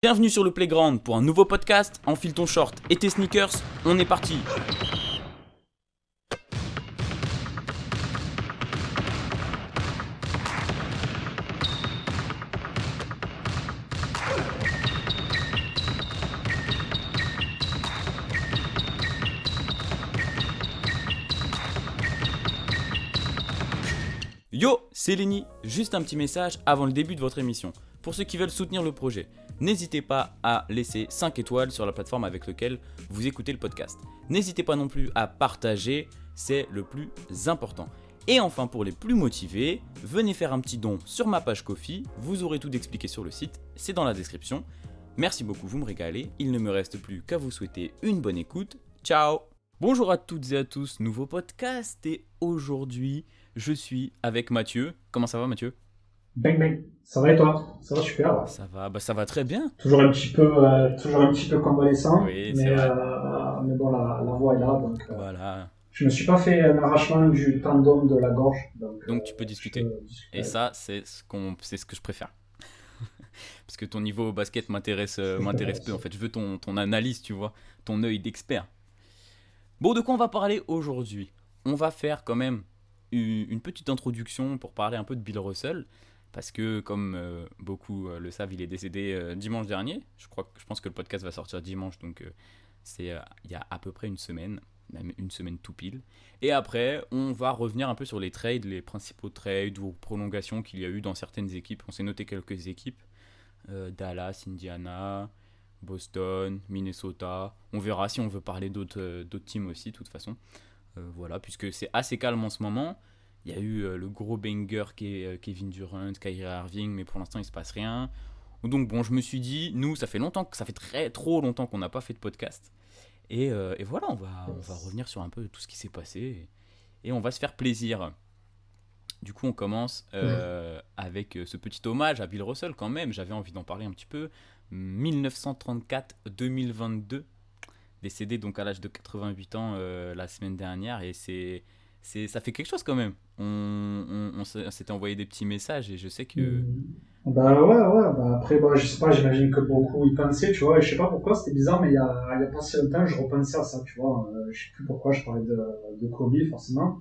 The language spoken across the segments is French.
Bienvenue sur le Playground pour un nouveau podcast. Enfile ton short et tes sneakers, on est parti. Yo, c'est Lenny. Juste un petit message avant le début de votre émission. Pour ceux qui veulent soutenir le projet, n'hésitez pas à laisser 5 étoiles sur la plateforme avec laquelle vous écoutez le podcast. N'hésitez pas non plus à partager, c'est le plus important. Et enfin, pour les plus motivés, venez faire un petit don sur ma page Ko-fi, vous aurez tout expliqué sur le site, c'est dans la description. Merci beaucoup, vous me régalez, il ne me reste plus qu'à vous souhaiter une bonne écoute. Ciao! Bonjour à toutes et à tous, nouveau podcast et aujourd'hui, je suis avec Mathieu. Comment ça va Mathieu? Bang bang, ça va et toi? Ça va super, ouais. Ça va très bien. Toujours un petit peu convalescent, Oui, c'est vrai. mais bon, la voix est là, donc Voilà. je me suis pas fait un arrachement du tendon de la gorge, donc Donc tu peux je discuter. peux discuter Et avec. ça, c'est ce que je préfère. Parce que ton niveau au basket m'intéresse peu. En fait, je veux ton analyse, tu vois, ton œil d'expert. Bon, de quoi on va parler aujourd'hui? On va faire quand même une petite introduction pour parler un peu de Bill Russell. Parce que, comme beaucoup le savent, il est décédé dimanche dernier. Je pense que le podcast va sortir dimanche, donc c'est il y a à peu près une semaine, même une semaine tout pile. Et après, on va revenir un peu sur les trades, les principaux trades ou prolongations qu'il y a eu dans certaines équipes. On s'est noté quelques équipes, Dallas, Indiana, Boston, Minnesota. On verra si on veut parler d'autres teams aussi, de toute façon. Voilà, puisque c'est assez calme en ce moment. Il y a eu le gros banger qui est Kevin Durant, Kyrie Irving, mais pour l'instant il se passe rien. Donc bon, je me suis dit, nous, ça fait trop longtemps qu'on n'a pas fait de podcast. Et voilà, on va Yes. revenir sur un peu tout ce qui s'est passé et on va se faire plaisir. Du coup, on commence avec ce petit hommage à Bill Russell quand même. J'avais envie d'en parler un petit peu. 1934-2022, décédé donc à l'âge de 88 ans la semaine dernière. Et ça fait quelque chose quand même. On s'était envoyé des petits messages et je sais que... Hmm. Bah ouais, ouais, bah après, bah, je sais pas, j'imagine que beaucoup y pensaient, tu vois, et je sais pas pourquoi, c'était bizarre, mais il y a pas si longtemps, je repensais à ça, tu vois, je sais plus pourquoi je parlais de Kobe, forcément.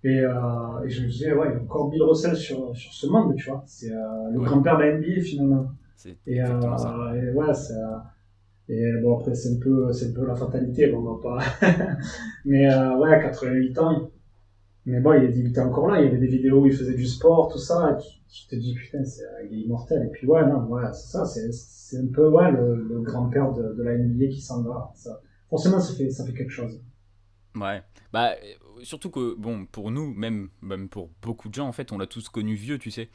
Et je me disais, ouais, il y a encore Bill Russell sur ce monde, tu vois. C'est le Ouais, grand-père de la NBA, finalement. c'est Et, exactement ça. et ouais, et bon, après, c'est un peu la fatalité, bon, on va pas. Mais ouais, 88 ans. Mais bon, il était encore là. Il y avait des vidéos où il faisait du sport, tout ça. Et tu te dis, putain, il est immortel. Et puis, ouais, non, ouais, c'est ça. C'est un peu, ouais, le grand-père de la NBA qui s'en va. Ça, forcément, ça fait quelque chose. Ouais, bah surtout que bon pour nous même pour beaucoup de gens en fait on l'a tous connu vieux tu sais,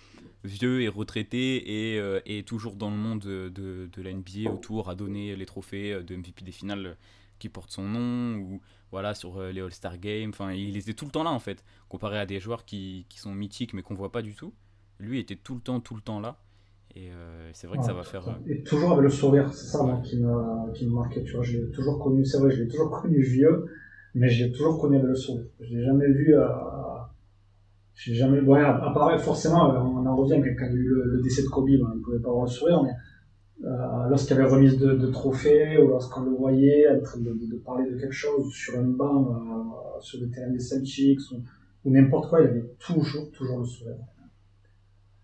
vieux et retraité et toujours dans le monde de la NBA autour à donner les trophées de MVP des finales qui portent son nom ou voilà sur les All-Star Games, enfin il était tout le temps là en fait comparé à des joueurs qui sont mythiques mais qu'on voit pas du tout. Lui était tout le temps là et c'est vrai que ça Voilà, va tout le faire temps. Et toujours avec le sourire, c'est ça moi, ouais qui me marquait, tu vois. Je l'ai toujours connu, c'est vrai, je l'ai toujours connu vieux, mais je l'ai toujours connu avec le sourire. Je l'ai jamais vu, j'ai jamais, ouais, à part, forcément, on en revient quand il y a eu le décès de Kobe, ben, on ne pouvait pas avoir le sourire, mais lorsqu'il y avait remise de trophées, ou lorsqu'on le voyait en train de parler de quelque chose, sur un banc, sur le terrain des Celtics, ou n'importe quoi, il avait toujours le sourire.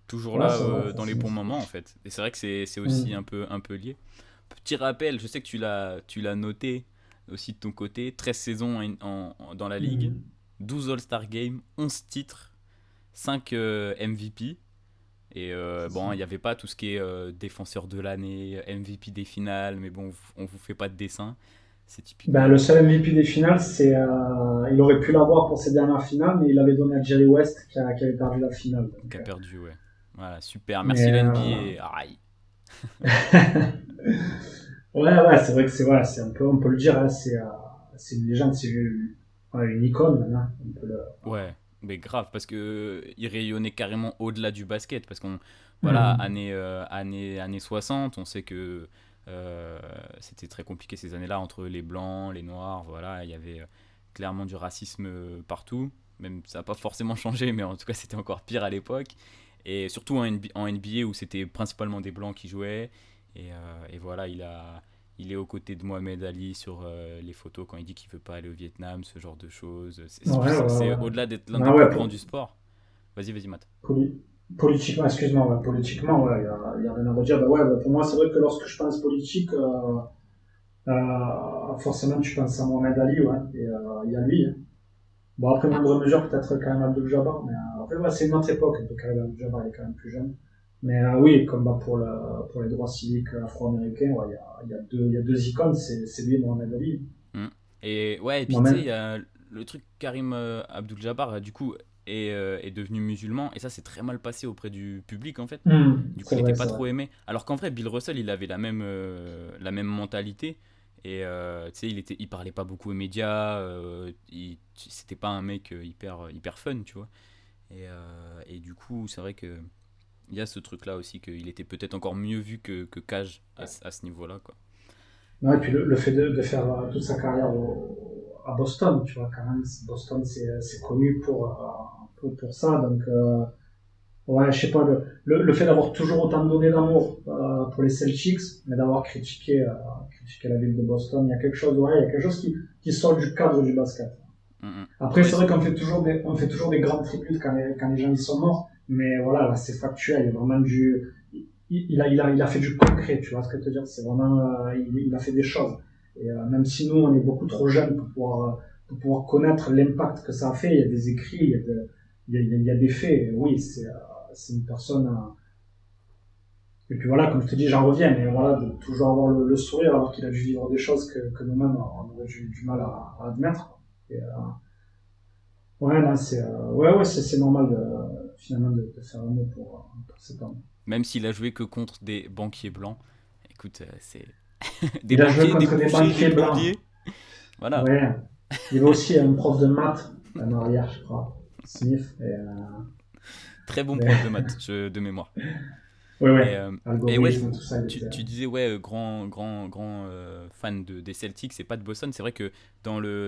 toujours Ouais, là c'est vrai, dans les forcément, bons ça moments en touche. fait et c'est vrai que c'est aussi Mm. un peu lié. Petit rappel, je sais que tu l'as noté aussi de ton côté, 13 saisons dans la ligue, Mm. 12 All-Star Games, 11 titres, 5 MVP. Et C'est ça. bon, il n'y avait pas tout ce qui est défenseur de l'année, MVP des finales, mais bon, on vous fait pas de dessin. C'est Ben, le typiquement seul MVP des finales, il aurait pu l'avoir pour ses dernières finales, mais il avait donné à Jerry West qui avait perdu la finale. qui Donc, a perdu, ouais. Voilà, super. Merci mais la NBA. Aïe. ouais, ouais, c'est vrai que c'est un peu, on peut le dire, hein, c'est une légende, ouais, une icône maintenant. On peut Ouais, mais grave, parce que il rayonnait carrément au-delà du basket, parce qu'on, voilà, Mhm. années 60, on sait que c'était très compliqué ces années-là, entre les blancs, les noirs, voilà, il y avait clairement du racisme partout, même ça n'a pas forcément changé, mais en tout cas c'était encore pire à l'époque, et surtout en NBA où c'était principalement des blancs qui jouaient, Et voilà, il est aux côtés de Mohamed Ali sur les photos quand il dit qu'il veut pas aller au Vietnam, ce genre de choses. Ouais, ouais, C'est ouais. au-delà d'être l'un des Ah plus ouais, grands du sport. Vas-y, Matt. poli- politiquement, excuse-moi, ouais, politiquement, ouais, y a rien à redire. Bah ouais, bah pour moi, c'est vrai que lorsque je pense politique, forcément, tu penses à Mohamed Ali, ouais, et il y a lui, hein. Bon, après, Mm. moindre mesure, peut-être quand même Abdul Jabbar, mais après, ouais, c'est une autre époque, donc Abdul Jabbar il est quand même plus jeune. Mais oui, comme bah, pour les droits civiques afro-américains, ouais, il y a deux icônes, c'est lui et Mohamed Ali. Mm. Et ouais, et puis tu sais, il y Mohamed, a le truc Karim Abdul-Jabbar, du coup, est devenu musulman, et ça s'est très mal passé auprès du public en fait. Du coup, c'est il vrai, était pas c'est vrai. trop aimé. Alors qu'en vrai, Bill Russell, il avait la même mentalité. Et tu sais, il parlait pas beaucoup aux médias. C'était pas un mec hyper fun, tu vois. Et du coup, c'est vrai que il y a ce truc-là aussi, qu'il était peut-être encore mieux vu que Cage à ce niveau-là, quoi. Non, et puis Et, le fait de faire toute sa carrière à Boston, tu vois, quand même, Boston, c'est connu pour ça, donc ouais, je sais pas, le fait d'avoir toujours autant donné d'amour pour les Celtics, mais d'avoir critiqué la ville de Boston, il y a quelque chose, ouais, il y a quelque chose qui sort du cadre du basket. mm, mm. Après, Ouais, c'est vrai qu'on fait on fait toujours des grandes tributes quand les gens y sont morts, mais voilà, là, c'est factuel, il y a vraiment il a fait du concret, tu vois ce que je veux te dire, c'est vraiment, il a fait des choses. Et même si nous, on est beaucoup trop jeunes pour pouvoir connaître l'impact que ça a fait, il y a des écrits, il y a des faits, et oui, c'est une personne, et puis voilà, comme je te dis, j'en reviens, mais voilà, de toujours avoir le sourire alors qu'il a dû vivre des choses que nous-mêmes, on aurait du mal à admettre. Et, ouais, là, c'est normal finalement de faire un mot pour cet homme. même s'il a joué que contre des banquiers blancs, écoute, c'est des Il a joué banquiers, des contre des bouchers, des banquiers blancs. plombiers. Voilà. Ouais. Il y avait aussi un prof de maths, un arrière, je crois, Smith. Très bon prof de Mais- maths, de mémoire. ouais, Et, ouais. euh, et ouais, Algorithme, tout ça, il était. tu disais, ouais, grand fan des Celtics, c'est pas de Boston. C'est vrai que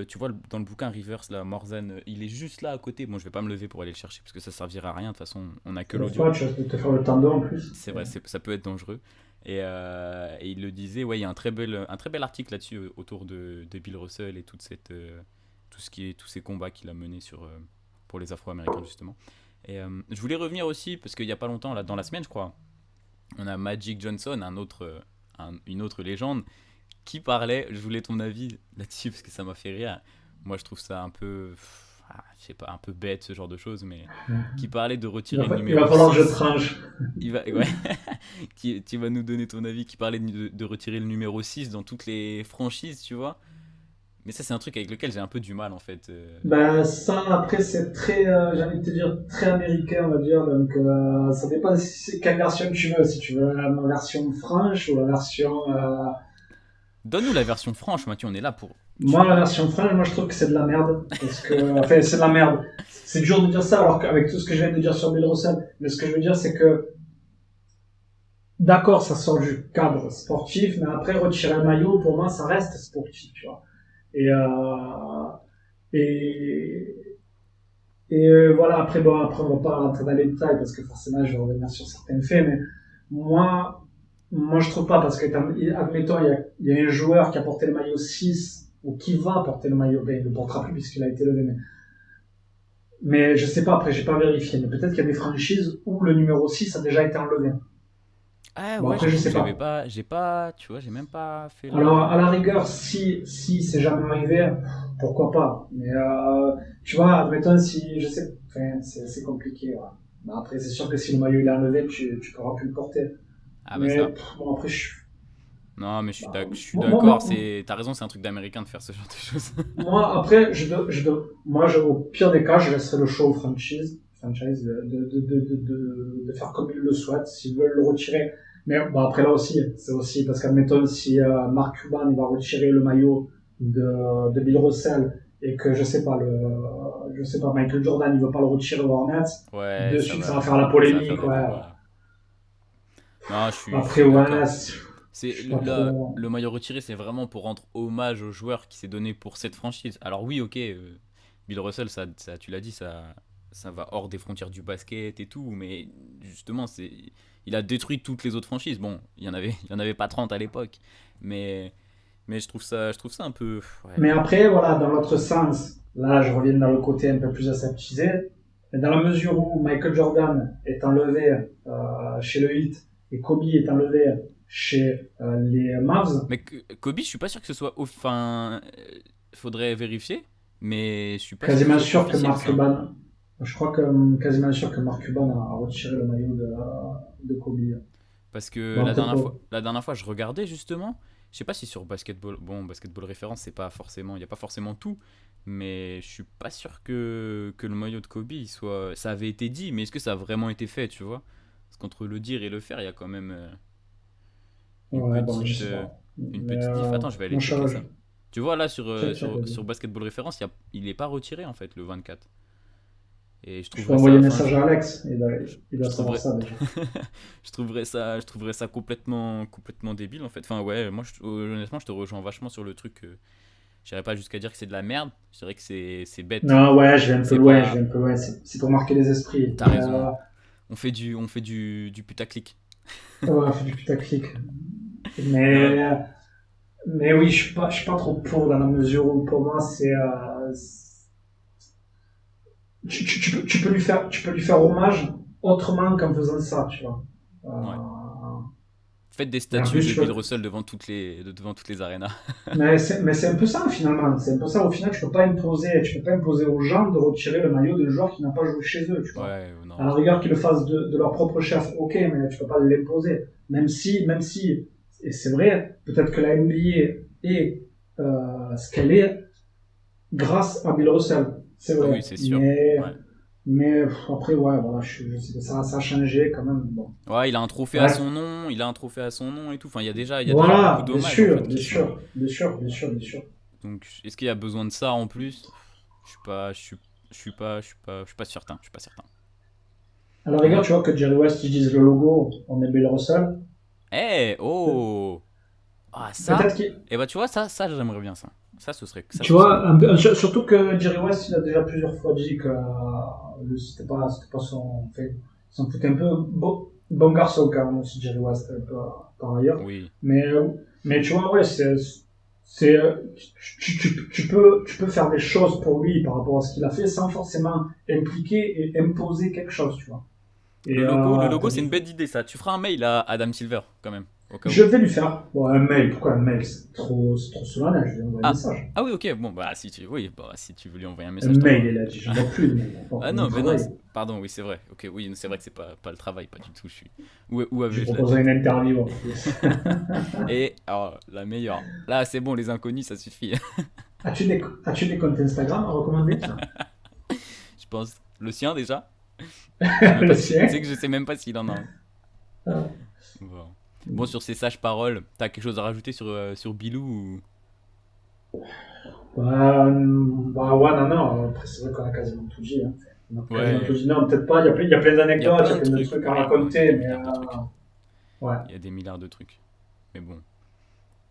tu vois, dans le bouquin Rivers, là, Morzan, il est juste là à côté. Bon, je vais pas me lever pour aller le chercher parce que ça servira à rien. De toute façon, on a que Ça lève l'audio. pas, tu vas te faire le tendon en plus. C'est vrai, ça peut être dangereux. Et il le disait, ouais, il y a un très bel article là-dessus autour de Bill Russell et tous ces combats qu'il a menés pour les Afro-Américains, justement. Je voulais revenir aussi, parce qu'il y a pas longtemps, là, dans la semaine, je crois, on a Magic Johnson, une autre légende, qui parlait, je voulais ton avis là-dessus, parce que ça m'a fait rire. Moi, je trouve ça un peu, je sais pas, un peu bête, ce genre de choses, mais qui parlait de retirer le Il va numéro falloir que je 6. tranche. Ouais. Tu vas nous donner ton avis, qui parlait de retirer le numéro 6 dans toutes les franchises, tu vois. Mais ça, c'est un truc avec lequel j'ai un peu du mal, en fait. Ben, ça, après, c'est très, j'ai envie de te dire, très américain, on va dire. Donc, ça dépend quelle version tu veux. Si tu veux la version franche ou la version, Donne-nous la version franche, Mathieu, on est là pour... moi, la version franche, moi, je trouve que c'est de la merde. Parce que, enfin, c'est de la merde. C'est dur de dire ça, alors qu'avec tout ce que je viens de dire sur Bill Russell. Mais ce que je veux dire, c'est que, d'accord, ça sort du cadre sportif, mais après, retirer un maillot, pour moi, ça reste sportif, tu vois. Et, et, voilà, après, bon, après, on va pas rentrer dans les détails, parce que forcément, je vais revenir sur certains faits, mais moi, je trouve pas, parce que, admettons, il y a un joueur qui a porté le maillot 6 ou qui va porter le maillot, ben, il ne le portera plus puisqu'il a été levé, mais je sais pas, après, j'ai pas vérifié, mais peut-être qu'il y a des franchises où le numéro 6 a déjà été enlevé. Ah Bon, ouais, après, je j'avoue que sais pas. j'ai pas, tu vois, j'ai même pas fait Alors, le... à la rigueur, si c'est jamais arrivé, pourquoi pas. Mais, tu vois, admettons si, je sais, enfin, c'est compliqué, ouais. Bah, après, c'est sûr que si le maillot il est enlevé, tu pourras plus le porter. Ah bah Mais, ça. bon, après, Non, mais bah, je suis d'accord, t'as raison, c'est un truc d'américain de faire ce genre de choses. après, au pire des cas, je laisserai le choix aux franchise de faire comme ils le souhaitent, s'ils veulent le retirer. Mais bon, après là aussi, c'est aussi parce qu'admettons si Mark Cuban il va retirer le maillot de Bill Russell et que je sais pas Michael Jordan il veut pas le retirer aux Hornets, Ouais, de suite ça va faire la ça va faire polémique, des ouais. débats. Non, je Après suis ouais, d'accord. je suis pas trop. Le maillot retiré, c'est vraiment pour rendre hommage au joueur qui s'est donné pour cette franchise. Alors oui, ok, Bill Russell, tu l'as dit, ça va hors des frontières du basket et tout, mais justement, il a détruit toutes les autres franchises. Bon, il y en avait pas 30 à l'époque, mais, mais je trouve ça un peu. Ouais. Mais après, voilà, dans l'autre sens, là, je reviens dans le côté un peu plus aseptisé. Mais dans la mesure où Michael Jordan est enlevé chez le Heat et Kobe est enlevé chez les Mavs, Mais Kobe, je suis pas sûr que ce soit. Enfin, faudrait vérifier, mais je suis pas sûr que quasiment ce soit sûr que officiel Mark ça. Cuban, je crois que quasiment sûr que Mark Cuban a retiré le maillot de Kobe. Parce que Bon, peut-être pas. la dernière fois, je regardais justement. Je sais pas si sur basketball. Bon, basketball référence, c'est pas forcément. Il y a pas forcément tout. Mais je suis pas sûr que le maillot de Kobe il soit. Ça avait été dit, mais est-ce que ça a vraiment été fait, tu vois? Parce qu'entre le dire et le faire, il y a quand même une Ouais, bon, je petite. sais pas. Une Mais petite diff. Attends, je vais aller mon checker charge, ça. Tu vois, là, check le sur basketball référence, il est pas retiré en fait, le 24. Et Je peux envoyer un message à Alex, il je doit savoir trouverais, ça déjà. je trouverais ça complètement débile en fait. Enfin ouais, moi honnêtement je te rejoins vachement sur le truc. J'irais pas jusqu'à dire que c'est de la merde. Je dirais que c'est bête. Non, ouais, je vais un peu C'est loin, je pas. vais un peu loin. C'est pour marquer les esprits. T'as raison. On fait du putaclic. Ouais, fait du putaclic. Non, Mais, mais oui, je suis pas trop pour dans la mesure où pour moi tu peux lui faire hommage autrement qu'en faisant ça, tu vois. ouais. Euh, Faites des et en statues plus, de Bill Russell devant toutes les arénas. mais c'est un peu ça finalement. C'est un peu ça. Au final, tu peux pas imposer aux gens de retirer le maillot de joueur qui n'a pas joué chez eux, tu vois. Ouais, À non, la rigueur qu'ils le fassent de leur propre chef, ok, mais tu peux pas l'imposer. Même si, et c'est vrai, peut-être que la NBA est ce qu'elle est grâce à Bill Russell, c'est ah oui, vrai. c'est sûr. Ouais. Mais après, ouais, voilà, je sais, ça a changé quand même. Bon. Ouais, il a un trophée à Bref, son nom, il a un trophée à son nom et tout. Enfin, il y a déjà beaucoup voilà, d'hommages en fait bien qui sont. sûr, bien sûr, bien sûr, bien sûr. Donc, est-ce qu'il y a besoin de ça en plus? Je suis pas certain. Je suis pas certain. À la rigueur, Bon. tu vois que Jerry West utilise le logo, on est Bill Russell. Eh, oh! Ah, ça? Peut-être qu'il Eh bah, tu vois, ça, j'aimerait bien ça. Ça, Tu ce serait vois, cool. surtout que Jerry West, il a déjà plusieurs fois dit que c'était pas son, fait, il s'en foutait un peu. Bon garçon quand même aussi, Jerry West, par ailleurs. Oui. Mais, mais tu vois, ouais, tu peux faire des choses pour lui par rapport à ce qu'il a fait sans forcément impliquer et imposer quelque chose, tu vois. Et, Le t'as logo, c'est une dit, bête idée, ça. Tu feras un mail à Adam Silver, quand même, au cas où. je vais lui faire, bon, un mail, pourquoi un mail? C'est trop solennel, je vais lui envoyer un Ah, message. ah oui, ok. Bon, bah, oui, bah, si tu veux lui envoyer un Un message, mail, t'envoies. il a dit, je vois plus de mail, encore Ah mon non, mais non, travail. pardon, oui, c'est vrai. Ok, oui, c'est vrai que c'est pas le travail, pas du tout. Je suis. Où Je lui avais-je la proposerai une tête? interview en plus. Et, alors, la meilleure. Là, c'est bon, les inconnus, ça suffit. As-tu des comptes Instagram à recommander, tiens? Je pense. Le sien, déjà. Le Tu sien? sais que je sais même pas s'il en a un. Ah. Bon. Bon, sur ces sages paroles, t'as quelque chose à rajouter sur Bilou ou... Bah ouais, non, non. Après, c'est vrai qu'on a quasiment tout dit. Hein. On a quasiment tout Ouais, dit. Non, peut-être pas. Il y a plein il y a d'anecdotes, il y plein a de plein de trucs. trucs à Oui, bah, il y a raconter, des mais milliards de trucs. ouais. Il y a des milliards de trucs. Mais bon,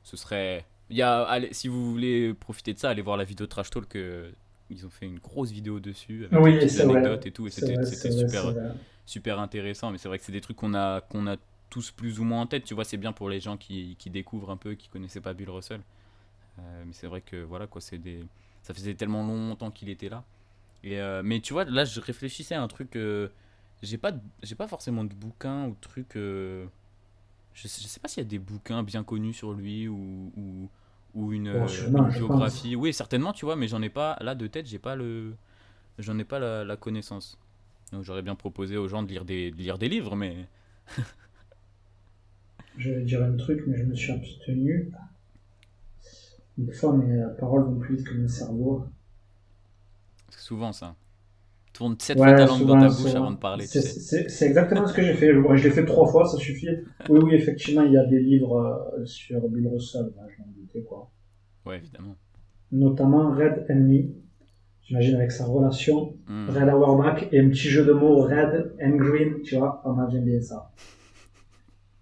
ce serait. Il y a, si vous voulez profiter de ça, allez voir la vidéo Trash Talk. Ils ont fait une grosse vidéo dessus avec les Oui, petites c'est vrai. anecdotes et tout. Et C'est vrai, c'était c'est vrai, c'est super, vrai. super intéressant. Mais c'est vrai que c'est des trucs qu'on a tous plus ou moins en tête. Tu vois, c'est bien pour les gens qui découvrent un peu, qui connaissaient pas Bill Russell. Mais c'est vrai que voilà quoi, ça faisait tellement longtemps qu'il était là. Mais tu vois, là je réfléchissais à un truc. J'ai pas forcément de bouquins ou de trucs. Je sais pas s'il y a des bouquins bien connus sur lui ou Bon, une sûrement, je pense. biographie. Oui, certainement, tu vois, mais j'en ai pas. Là de tête, j'en ai pas la connaissance. Donc j'aurais bien proposé aux gens de lire des livres, mais. Je vais dire un truc, mais je me suis abstenu. Des fois, mes paroles vont plus vite que mon cerveau. C'est souvent ça. Tourne 7 fois ta Ouais, langue dans souvent, ta bouche avant souvent. de parler, tu sais. C'est exactement ce que j'ai fait. Je l'ai fait 3 fois, ça suffit. Oui, oui, effectivement, il y a des livres sur Bill Russell, là, je m'en doutais, quoi. Ouais, évidemment. Notamment Red Enemy, j'imagine avec sa relation. Hmm. Red Auerbach et un petit jeu de mots Red and Green, tu vois, on a bien ça.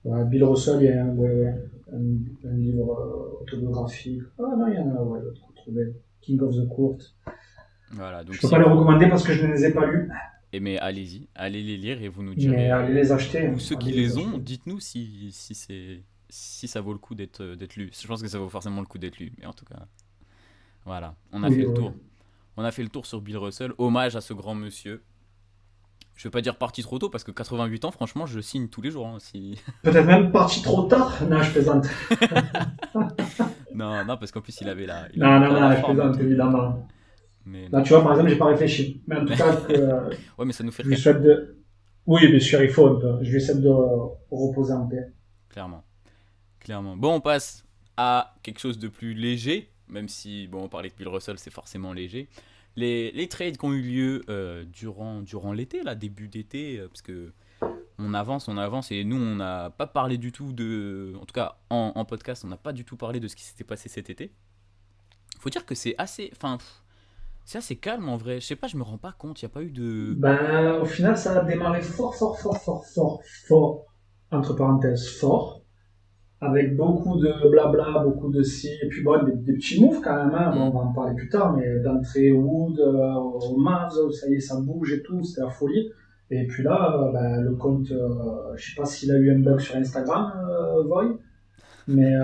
Ouais, Bill Russell, il y a un livre autobiographique. Ah non, il y en a, ouais, l'autre qu'on trouvait. King of the Court. Voilà, donc Je peux si pas les vous. recommander parce que je ne les ai pas lus. Et mais allez-y, allez les lire et vous nous Mais direz, allez les acheter, ou hein. ceux qui Allez les les ont, acheter. dites-nous si ça vaut le coup d'être lu. Je pense que ça vaut forcément le coup d'être lu, mais en tout cas, voilà, on a fait Oui, le oui. tour. On a fait le tour sur Bill Russell. Hommage à ce grand monsieur. Je vais pas dire parti trop tôt parce que 88 ans, franchement, je signe tous les jours. Hein, si... Peut-être même parti trop tard. Non, je plaisante. non, non, parce qu'en plus il avait Non, non, encore la non, je forme et plaisante, tout. Donc, évidemment. mais Là, non. tu vois, par exemple, j'ai pas réfléchi. Mais en tout cas, Ouais, mais ça nous fait je lui rire, souhaite de. Oui, bien sûr, il faut. Je lui souhaite de reposer en paix. clairement. Clairement. Bon, on passe à quelque chose de plus léger, même si, bon, on parlait de Bill Russell, c'est forcément léger. Les trades qui ont eu lieu durant l'été, là, début d'été, parce que on avance, et nous, on n'a pas parlé du tout de. En tout cas, en podcast, on n'a pas du tout parlé de ce qui s'était passé cet été. Faut dire que c'est assez. Enfin, c'est assez calme en vrai. Je sais pas, je me rends pas compte, il n'y a pas eu de. Ben, au final, ça a démarré fort, fort, fort, fort, fort, fort. Entre parenthèses, fort. Avec beaucoup de blabla, beaucoup de si, et puis bon, des petits moves quand même, hein. Bon, Hmm. on va en parler plus tard, mais d'entrée Wood au Mavs, ça y est, ça bouge et tout, c'était la folie. Et puis là, ben, le compte, je sais pas s'il a eu un bug sur Instagram, Voy, mais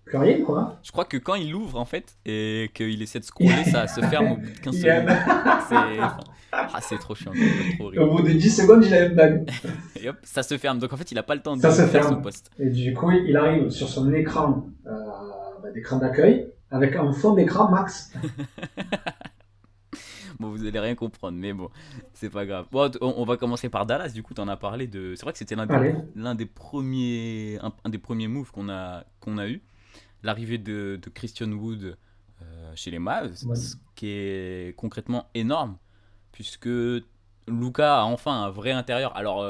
plus rien, quoi. Je crois que quand il l'ouvre en fait et qu'il essaie de scroller, ça se ferme au bout de 15 Il a... secondes. C'est. Enfin, ah, c'est trop chiant, quoi, trop Au horrible. bout de 10 secondes, il a un bug. Et hop, ça se ferme. Donc en fait, il a pas le temps Ça se de faire ce ferme. post. Et du coup, il arrive sur son écran, d'écran d'accueil, avec un fond d'écran max. Bon, vous allez rien comprendre, mais bon, c'est pas grave. Bon, on va commencer par Dallas. Du coup, t'en as parlé de. C'est vrai que c'était Allez, l'un des premiers, un des premiers moves qu'on a eu. L'arrivée de Christian Wood chez les Mavs, ouais. ce qui est concrètement énorme, puisque Luka a enfin un vrai intérieur. Alors,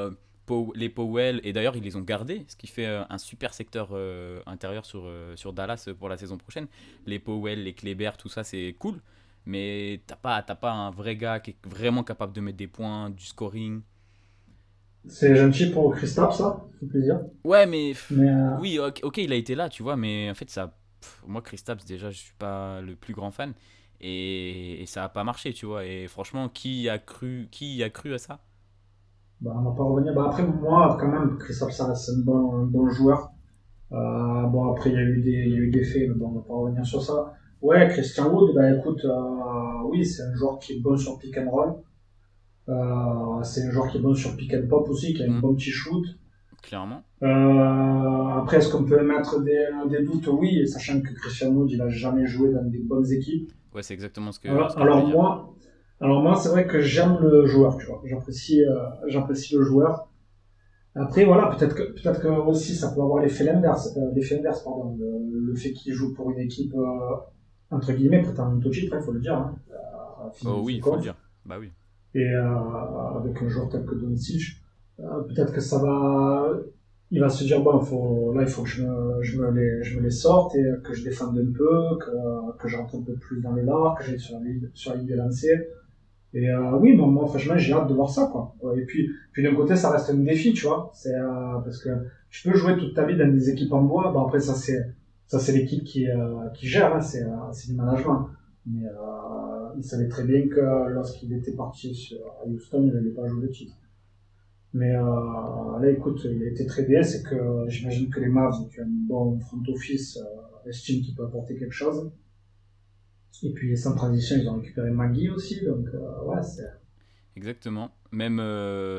les Powell, et d'ailleurs, ils les ont gardés, ce qui fait un super secteur intérieur sur Dallas pour la saison prochaine. Les Powell, les Kleber, tout ça, c'est cool. Mais t'as pas un vrai gars qui est vraiment capable de mettre des points, du scoring. C'est gentil pour Christophe, ça, ça fait plaisir. Ouais, mais Mais oui, ok, ok, il a été là, tu vois, mais en fait, moi, Kristaps, déjà, je suis pas le plus grand fan, et ça a pas marché, tu vois. Et franchement, qui a cru à ça? bah, on va pas revenir. Bah, après, moi, quand même, Christophe, ça reste un bon joueur. Bon, après, il y a eu des faits, mais bon, on va pas revenir sur ça. Ouais, Christian Wood, bah écoute, oui, c'est un joueur qui est bon sur pick and roll. C'est un joueur qui est bon sur pick and pop aussi, qui a un Hmm, bon petit shoot. clairement. Après, est-ce qu'on peut mettre des doutes? Oui, sachant que Christian Wood, il a jamais joué dans des bonnes équipes. Ouais, c'est exactement ce Alors, que j'allais alors dire. moi, alors moi, c'est vrai que j'aime le joueur, tu vois. J'apprécie le joueur. Après, voilà, peut-être que aussi ça peut avoir l'effet inverse, pardon, le fait qu'il joue pour une équipe entre guillemets pourtant un titre, il faut le dire, hein, Oh fini oui, ce il faut le compte, dire. Bah oui. et avec un joueur tel que Doncic, peut-être que il va se dire bon, là il faut que je me les sorte et que je défende un peu, que je rentre un peu plus dans le lard, que j'aille sur la ligne des lancers. Et oui, bon, moi franchement j'ai hâte de voir ça, quoi. Ouais, et puis d'un côté ça reste un défi, tu vois. C'est parce que tu peux jouer toute ta vie dans des équipes en bois. Bon après ça c'est l'équipe qui gère, hein, c'est du management. Mais il savait très bien que lorsqu'il était parti à Houston, il n'allait pas jouer le titre. Mais là écoute, il a été tradé, c'est que j'imagine que les Mavs qui ont un bon front office estiment qu'il peut apporter quelque chose. Et puis sans transition, ils ont récupéré Maggie aussi, donc ouais, c'est Exactement. Même,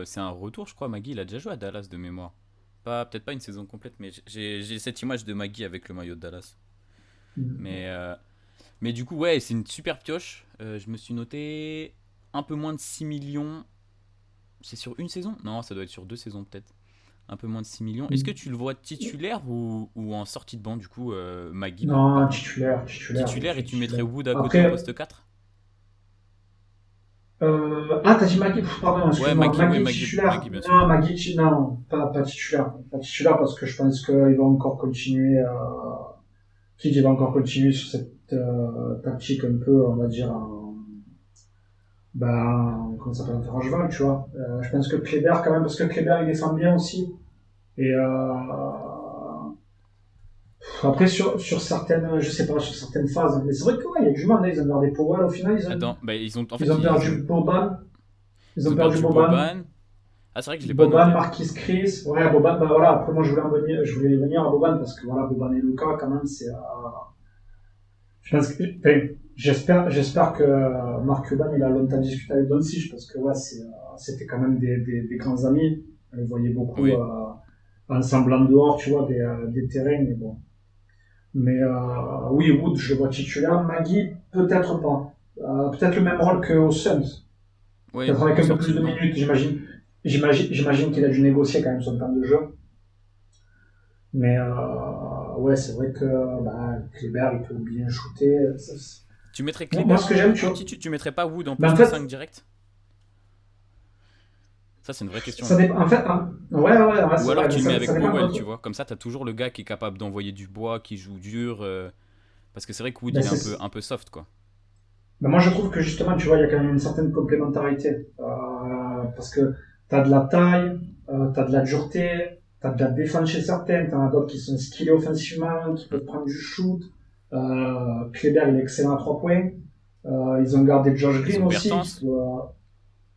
c'est un retour, je crois. Maggie, il a déjà joué à Dallas de mémoire. Peut-être pas une saison complète, mais j'ai cette image de Maggie avec le maillot de Dallas. Mais, mais du coup, ouais, c'est une super pioche. Je me suis noté un peu moins de 6 millions. C'est sur une saison? Non, ça doit être sur 2 saisons peut-être. Un peu moins de 6 millions. Est-ce que tu le vois titulaire ou en sortie de banc, du coup, Magui non, par exemple? Titulaire et tu mettrais titulaire. Wood à côté au Après, poste 4. t'as dit Magui, pardon, Ouais, excuse-moi, Magui titulaire. Magui, bien sûr. Non, non, pas titulaire. Pas titulaire parce que je pense qu'il va encore continuer, qu'il va encore continuer sur cette tactique un peu, on va dire, comment ça s'appelle, un fer à cheval, tu vois. Je pense que Kleber, quand même, parce que Kleber, il défend bien aussi. Et après, sur certaines, je sais pas, sur certaines phases, mais c'est vrai que ouais, il y a du mal, là, ils ont gardé Powell, au final, Attends, bah, ils ont, en ils fait, ont perdu Boban. Ils Ils ont ont perdu perdu Boban. Boban. Ah, c'est vrai que je l'ai pas Boban, noté. Marquis Chris. Ouais, Boban, bah voilà, après moi je voulais venir à Boban parce que voilà, Boban et Luka, quand même, c'est. Je pense que, enfin, j'espère que Marc Cuban il a longtemps discuté avec Doncic parce que ouais, c'était quand même des grands amis. On les voyait beaucoup Oui. ensemble en dehors, tu vois, des terrains, mais bon. Mais oui, Wood, je le vois titulaire. Magui, peut-être pas. Peut-être le même rôle qu'au Suns. Oui, Peut-être avec en un peu sortie plus de de banc. minutes, j'imagine. J'imagine qu'il a dû négocier quand même son temps de jeu. Mais ouais, c'est vrai que bah, Kleber, il peut bien shooter. Tu mettrais Moi, Kleber ce que j'aime, en tu vois. substitut? Tu mettrais pas Wood en Mais en poste 5 fait, direct? Ça, c'est une vraie question, ça là. dépend. En fait, ouais, Ou c'est alors vrai, mais tu le mets ça avec dépend Powell, tu quoi. vois. Comme ça, t'as toujours le gars qui est capable d'envoyer du bois, qui joue dur. Parce que c'est vrai que Wood, Ben, il est un peu soft, quoi. ben, moi, je trouve que justement, tu vois, il y a quand même une certaine complémentarité. Parce que t'as de la taille, t'as de la dureté, t'as de la défense chez certains, t'en as d'autres qui sont skillés offensivement, qui Mm. peuvent prendre du shoot. Kleber, il est excellent à 3 points. Ils ont gardé Josh Ils Green ont aussi, Bertans.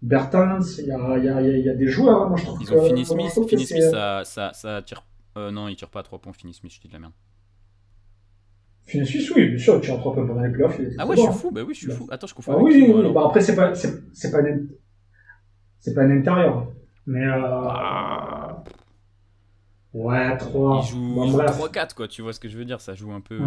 Bertans, il y a des joueurs, hein. Moi, je trouve Ils ont que, Finney pour moi, je Smith. trouve que Finney Smith, c'est, ça tire. Non, il tire pas à 3 points, Finney Smith, je dis de la merde. Fini Suisse, oui, bien sûr, il tire 3 points pendant les playoffs, il était Ah très ouais, je suis bon. fou, bah oui, je suis Hein. fou. Attends, je confonds Ah avec oui, qui, oui, moi, oui. alors? Bah après, c'est pas un intérieur. Mais Bah. ouais, trois. Il Bon, joue bref. 3-4, quoi, tu vois ce que je veux dire? Ça joue un peu.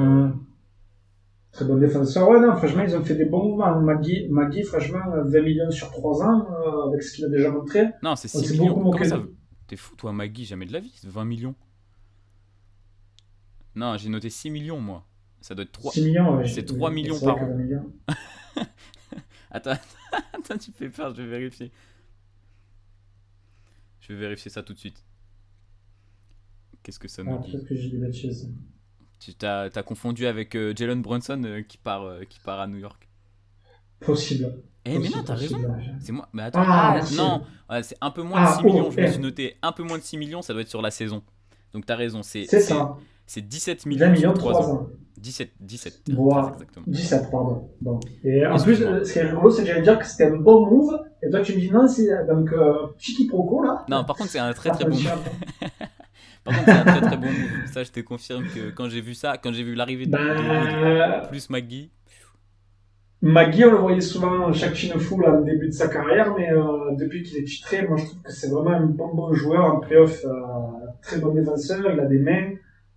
Très bon défenseur. Ouais, non, franchement, Ouais. ils ont fait des bons mouvements. Magui franchement, 20 millions sur 3 ans, avec ce qu'il a déjà montré. Non, c'est On 6 s'est millions. beaucoup Comment moqué ça? de. T'es fou, toi, Magui, jamais de la vie. 20 millions. Non, j'ai noté 6 millions, moi. Ça doit être 3. 6 millions, ouais, C'est 3 millions c'est vrai par qu'à an. 20 millions. Attends, attends, tu fais peur, je vais vérifier. Je vais vérifier ça tout de suite. Qu'est-ce que ça nous Ah, dit? peut-être que j'ai des bêtises. Tu t'as confondu avec Jalen Brunson qui part à New York. Possible. Eh, mais non, t'as raison. Possible. C'est moi. Mais attends. Ah, Ah, merci. non. Ouais, c'est un peu moins de Ah, 6 millions. oh, Je me suis eh, noté un peu moins de 6 millions. Ça doit être sur la saison. Donc t'as raison. c'est ça. C'est 17 20 millions sur millions, 3 3 ans. ans. 17 très Bon, exactement. 17, pardon. Bon. Et en plus, Excuse-moi. ce qui est rigolo, c'est que j'allais dire que c'était un bon move, et toi tu me dis non, c'est donc petit quiproquo là. Non, par contre, c'est un très Ça très fait un bon petit move. peu. Par contre, c'est un très très bon move. Ça, je te confirme que quand j'ai vu ça, quand j'ai vu l'arrivée de Wood Ben, plus McGee. Magui, on le voyait souvent chaque Chine full en début de sa carrière, mais depuis qu'il est titré, moi je trouve que c'est vraiment un bon joueur en playoff, très bon défenseur, il a des mains.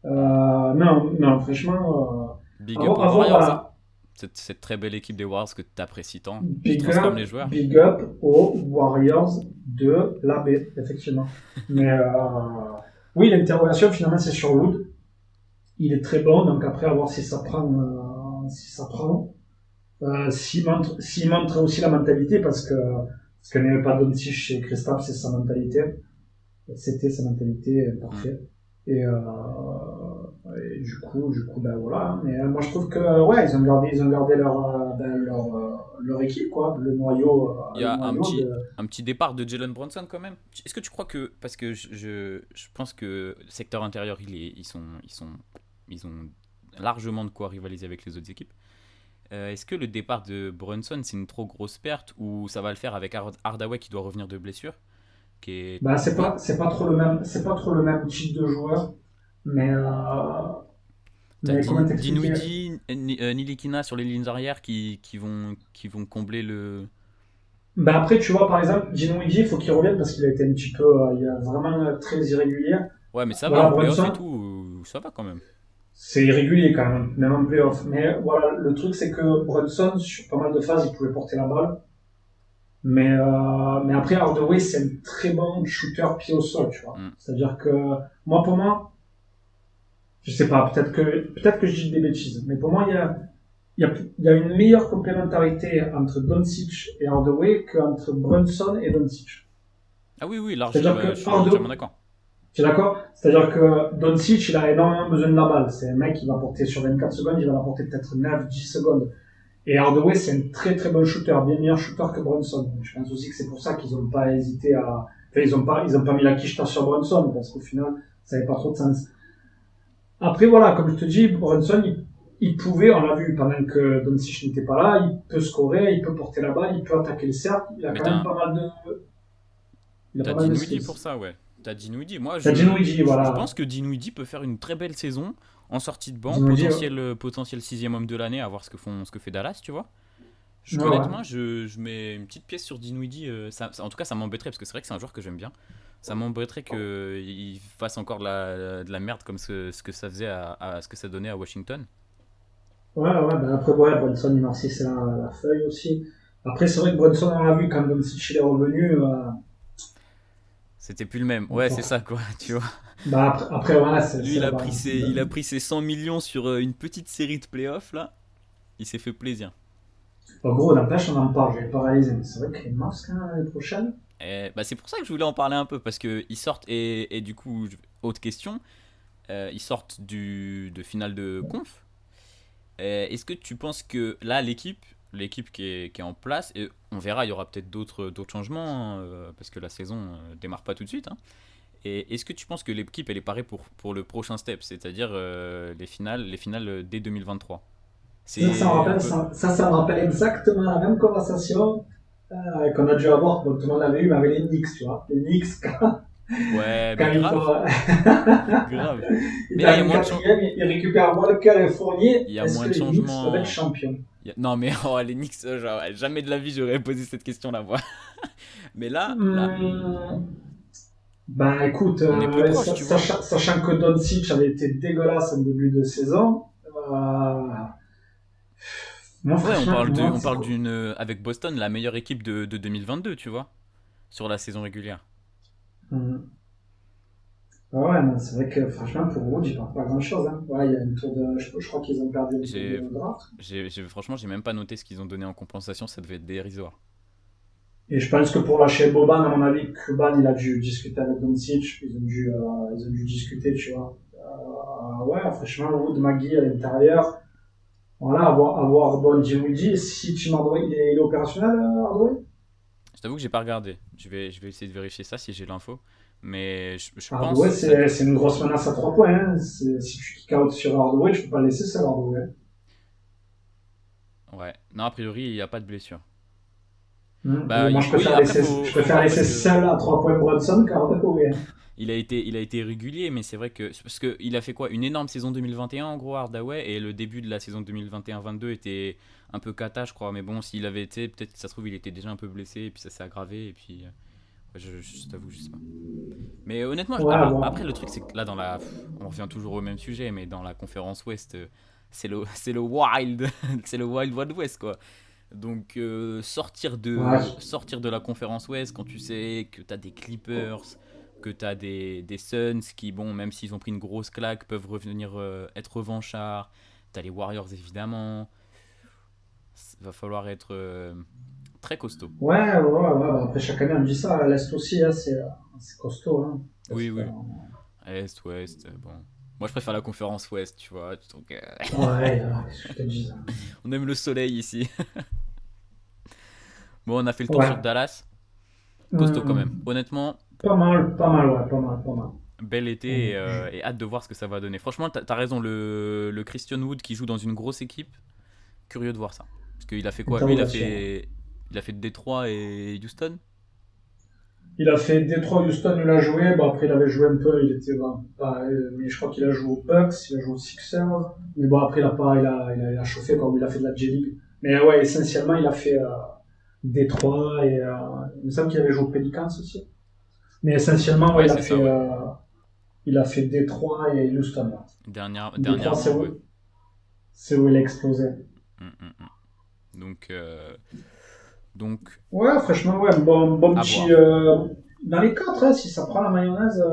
Non, franchement, Big up aux avant, Warriors, hein. voilà, Cette très belle équipe des Warriors que tu apprécies tant, qui transforme les joueurs. big up aux Warriors de la baie, effectivement. Mais oui, l'interrogation finalement c'est sur Wood. Il est très bon, donc après à voir si ça prend, si ça prend. S'il montre aussi la mentalité, parce que ce que n'avait pas Doncic chez Kristaps, c'est sa mentalité. C'était sa mentalité Mm. parfaite. Et, du coup, ben voilà. Mais moi, je trouve que ouais, ils ont gardé leur équipe, quoi, Il y le a noyau de. un petit départ de Jalen Brunson quand même. Est-ce que tu crois que. Parce que je pense que le secteur intérieur, ils ont largement de quoi rivaliser avec les autres équipes. Est-ce que le départ de Brunson, c'est une trop grosse perte ou ça va le faire avec Hardaway qui doit revenir de blessure qui est Bah, bon. c'est pas trop le même type de joueur, mais T'as comment t'expliquer? Dinwiddie, Nilikina sur les lignes arrière qui vont combler le. Bah après, tu vois, par exemple, Dinwiddie, il faut qu'il revienne parce qu'il a été un petit peu, il est vraiment très irrégulier. Ouais, mais ça va Voilà, en playoff et Brunson, tout, ça va quand même. c'est irrégulier quand même en playoff. Mais voilà, le truc, c'est que Brunson, sur pas mal de phases, il pouvait porter la balle. Mais après, Hardaway, c'est un très bon shooter pied au sol, tu vois. Mm. C'est-à-dire que, pour moi, je sais pas, peut-être que je dis des bêtises, mais pour moi, il y a une meilleure complémentarité entre Doncic et Hardaway qu'entre Brunson et Doncic. Ah oui, oui, C'est-à-dire bah, que je suis entièrement Hardaway, d'accord. tu es d'accord? C'est-à-dire que Doncic, il a énormément besoin de la balle. C'est un mec qui va porter sur 24 secondes, il va la porter peut-être 9, 10 secondes. Et Hardaway, c'est un très très bon shooter, bien meilleur shooter que Brunson. Donc, je pense aussi que c'est pour ça qu'ils n'ont pas hésité à. Enfin, ils ont pas mis la quiche sur Brunson, parce qu'au final, ça n'avait pas trop de sens. Après, voilà, comme je te dis, Brunson, il pouvait, on l'a vu pendant que Doncic n'était pas là, il peut scorer, il peut porter la balle, il peut attaquer le cercle, il a Mais quand même pas mal t'as de Dinwiddie skills. pour ça, ouais. T'as Dinwiddie. Moi, T'as Dinwiddie, je pense voilà. que Dinwiddie peut faire une très belle saison en sortie de banc, Dinwiddie, ouais, potentiel sixième homme de l'année, à voir ce que fait Dallas, tu vois. ouais. Honnêtement, je mets une petite pièce sur Dinwiddie. En tout cas, ça m'embêterait parce que c'est vrai que c'est un joueur que j'aime bien. Ça m'embêterait qu'il fasse encore de la merde comme ce que ça faisait à ce que ça donnait à Washington. Ouais, ouais, ben après, ouais, Brunson, il noircissait la feuille aussi. Après, c'est vrai que Brunson, on l'a vu, quand Doncic il est revenu, C'était plus le même. Ouais, c'est enfin, ça, quoi, tu vois. bah, après, voilà, Lui, c'est la base. il a pris ses 100 millions sur une petite série de playoffs, là. Il s'est fait plaisir. En gros, n'empêche, on en parle, je vais pas réaliser, mais c'est vrai qu'il est mars quand même l'année prochaine. Et, bah, c'est pour ça que je voulais en parler un peu, parce qu'ils sortent, et du coup, autre question, ils sortent de finale de conf. Est-ce que tu penses que là, l'équipe qui est en place, et on verra, il y aura peut-être d'autres changements, hein, parce que la saison démarre pas tout de suite, hein. Et est-ce que tu penses que l'équipe elle est parée pour le prochain step, c'est-à-dire les finales dès 2023? Ça me C'est un rappelle, peu. ça me rappelle exactement la même conversation qu'on a dû avoir, bon, tout le monde l'avait eu, mais avec les Knicks, tu vois. Les Knicks, Ouais, quand mais ils grave, font, grave. ils Mais là, terminent quatrième, ils récupèrent Walker et Fournier. il y a Est-ce moins que de les Knicks peuvent être changements. champions? Non, mais oh, les Knicks, genre, jamais de la vie j'aurais posé cette question-là, moi. Mais là, Hum, Bah écoute, on est plus proche, tu vois. sachant que Doncic avait été dégueulasse en début de saison, moi Ouais, franchement, moi on c'est parle quoi? d'une, avec Boston, la meilleure équipe de 2022, tu vois, sur la saison régulière. Hum. Ouais, non, c'est vrai que franchement pour Wood, j'y pense pas grand chose. Hein. Ouais, il y a une tour de. Je crois qu'ils ont perdu une tour J'ai, de draft. franchement, j'ai même pas noté ce qu'ils ont donné en compensation, ça devait être dérisoire. Et je pense que pour lâcher Boban, à mon avis, Cuban, il a dû discuter avec Doncic, ils ont dû discuter, tu vois. Ouais, franchement, Wood, Magui à l'intérieur. Voilà, avoir bon Dinwiddie. Si Tim Hardaway, il est opérationnel, Hardaway? Je t'avoue que j'ai pas regardé. Je vais essayer de vérifier ça si j'ai l'info. Mais je Hardaway, pense ça. c'est une grosse menace à 3 points. Hein. Si tu kick out sur Hardaway, tu peux pas le laisser seul, Hardaway. Ouais. Non, a priori, il n'y a pas de blessure. Et Bah moi, oui, après, je faut préfère voir parce laisser que seul à 3 points Bronson qu'Hardaway. Hein. il a été régulier, mais c'est vrai que. Parce qu'il a fait quoi? Une énorme saison 2021 en gros, Hardaway, et le début de la saison 2021-22 était un peu cata, je crois. Mais bon, s'il avait été, peut-être que ça se trouve, il était déjà un peu blessé, et puis ça s'est aggravé, et puis. Ouais, je t'avoue, je sais pas. Mais honnêtement, Ouais, alors bon. après le truc c'est que là dans la, on revient toujours au même sujet, mais dans la conférence Ouest, c'est le wild, c'est le wild wild West quoi. Donc Ouais, sortir de la conférence Ouest quand tu sais que t'as des Clippers, que t'as des Suns qui bon même s'ils ont pris une grosse claque peuvent revenir être revanchards. T'as les Warriors évidemment. Va falloir être très costaud. bah, après, chaque année, on dit ça. À l'Est aussi, hein, c'est costaud. Hein. Oui Est, oui. Est, Ouest, bon. Moi je préfère la conférence Ouest, tu vois. Donc, ouais, je te dis ça. on aime le soleil ici. Bon, on a fait le tour sur Ouais. Dallas. Costaud quand même. Hum. Honnêtement, Pas mal, ouais, pas mal. bel Pas été mal. et hâte de voir ce que ça va donner. Franchement, t'as raison, le Christian Wood qui joue dans une grosse équipe, curieux de voir ça. Parce qu'il a fait quoi? Lui, Interrogation. il a fait Détroit et Houston. Il a fait Detroit, Houston, il a joué. Bon, après, il avait joué un peu. Il était pas, mais je crois qu'il a joué aux Bucks, il a joué aux Sixers. Mais bon, après, il a chauffé comme il a fait de la J-League. Mais ouais, essentiellement, il a fait Detroit et il me semble qu'il avait joué aux Pelicans aussi. Mais essentiellement, ouais, Ouais, c'est ça, ouais. il a fait Detroit et Houston. Là. Detroit, Dernièrement, ouais. c'est où il a explosé. Donc, donc, Ouais, franchement, ouais, bon à petit. voir. Dans les quatre, hein, si ça prend la mayonnaise,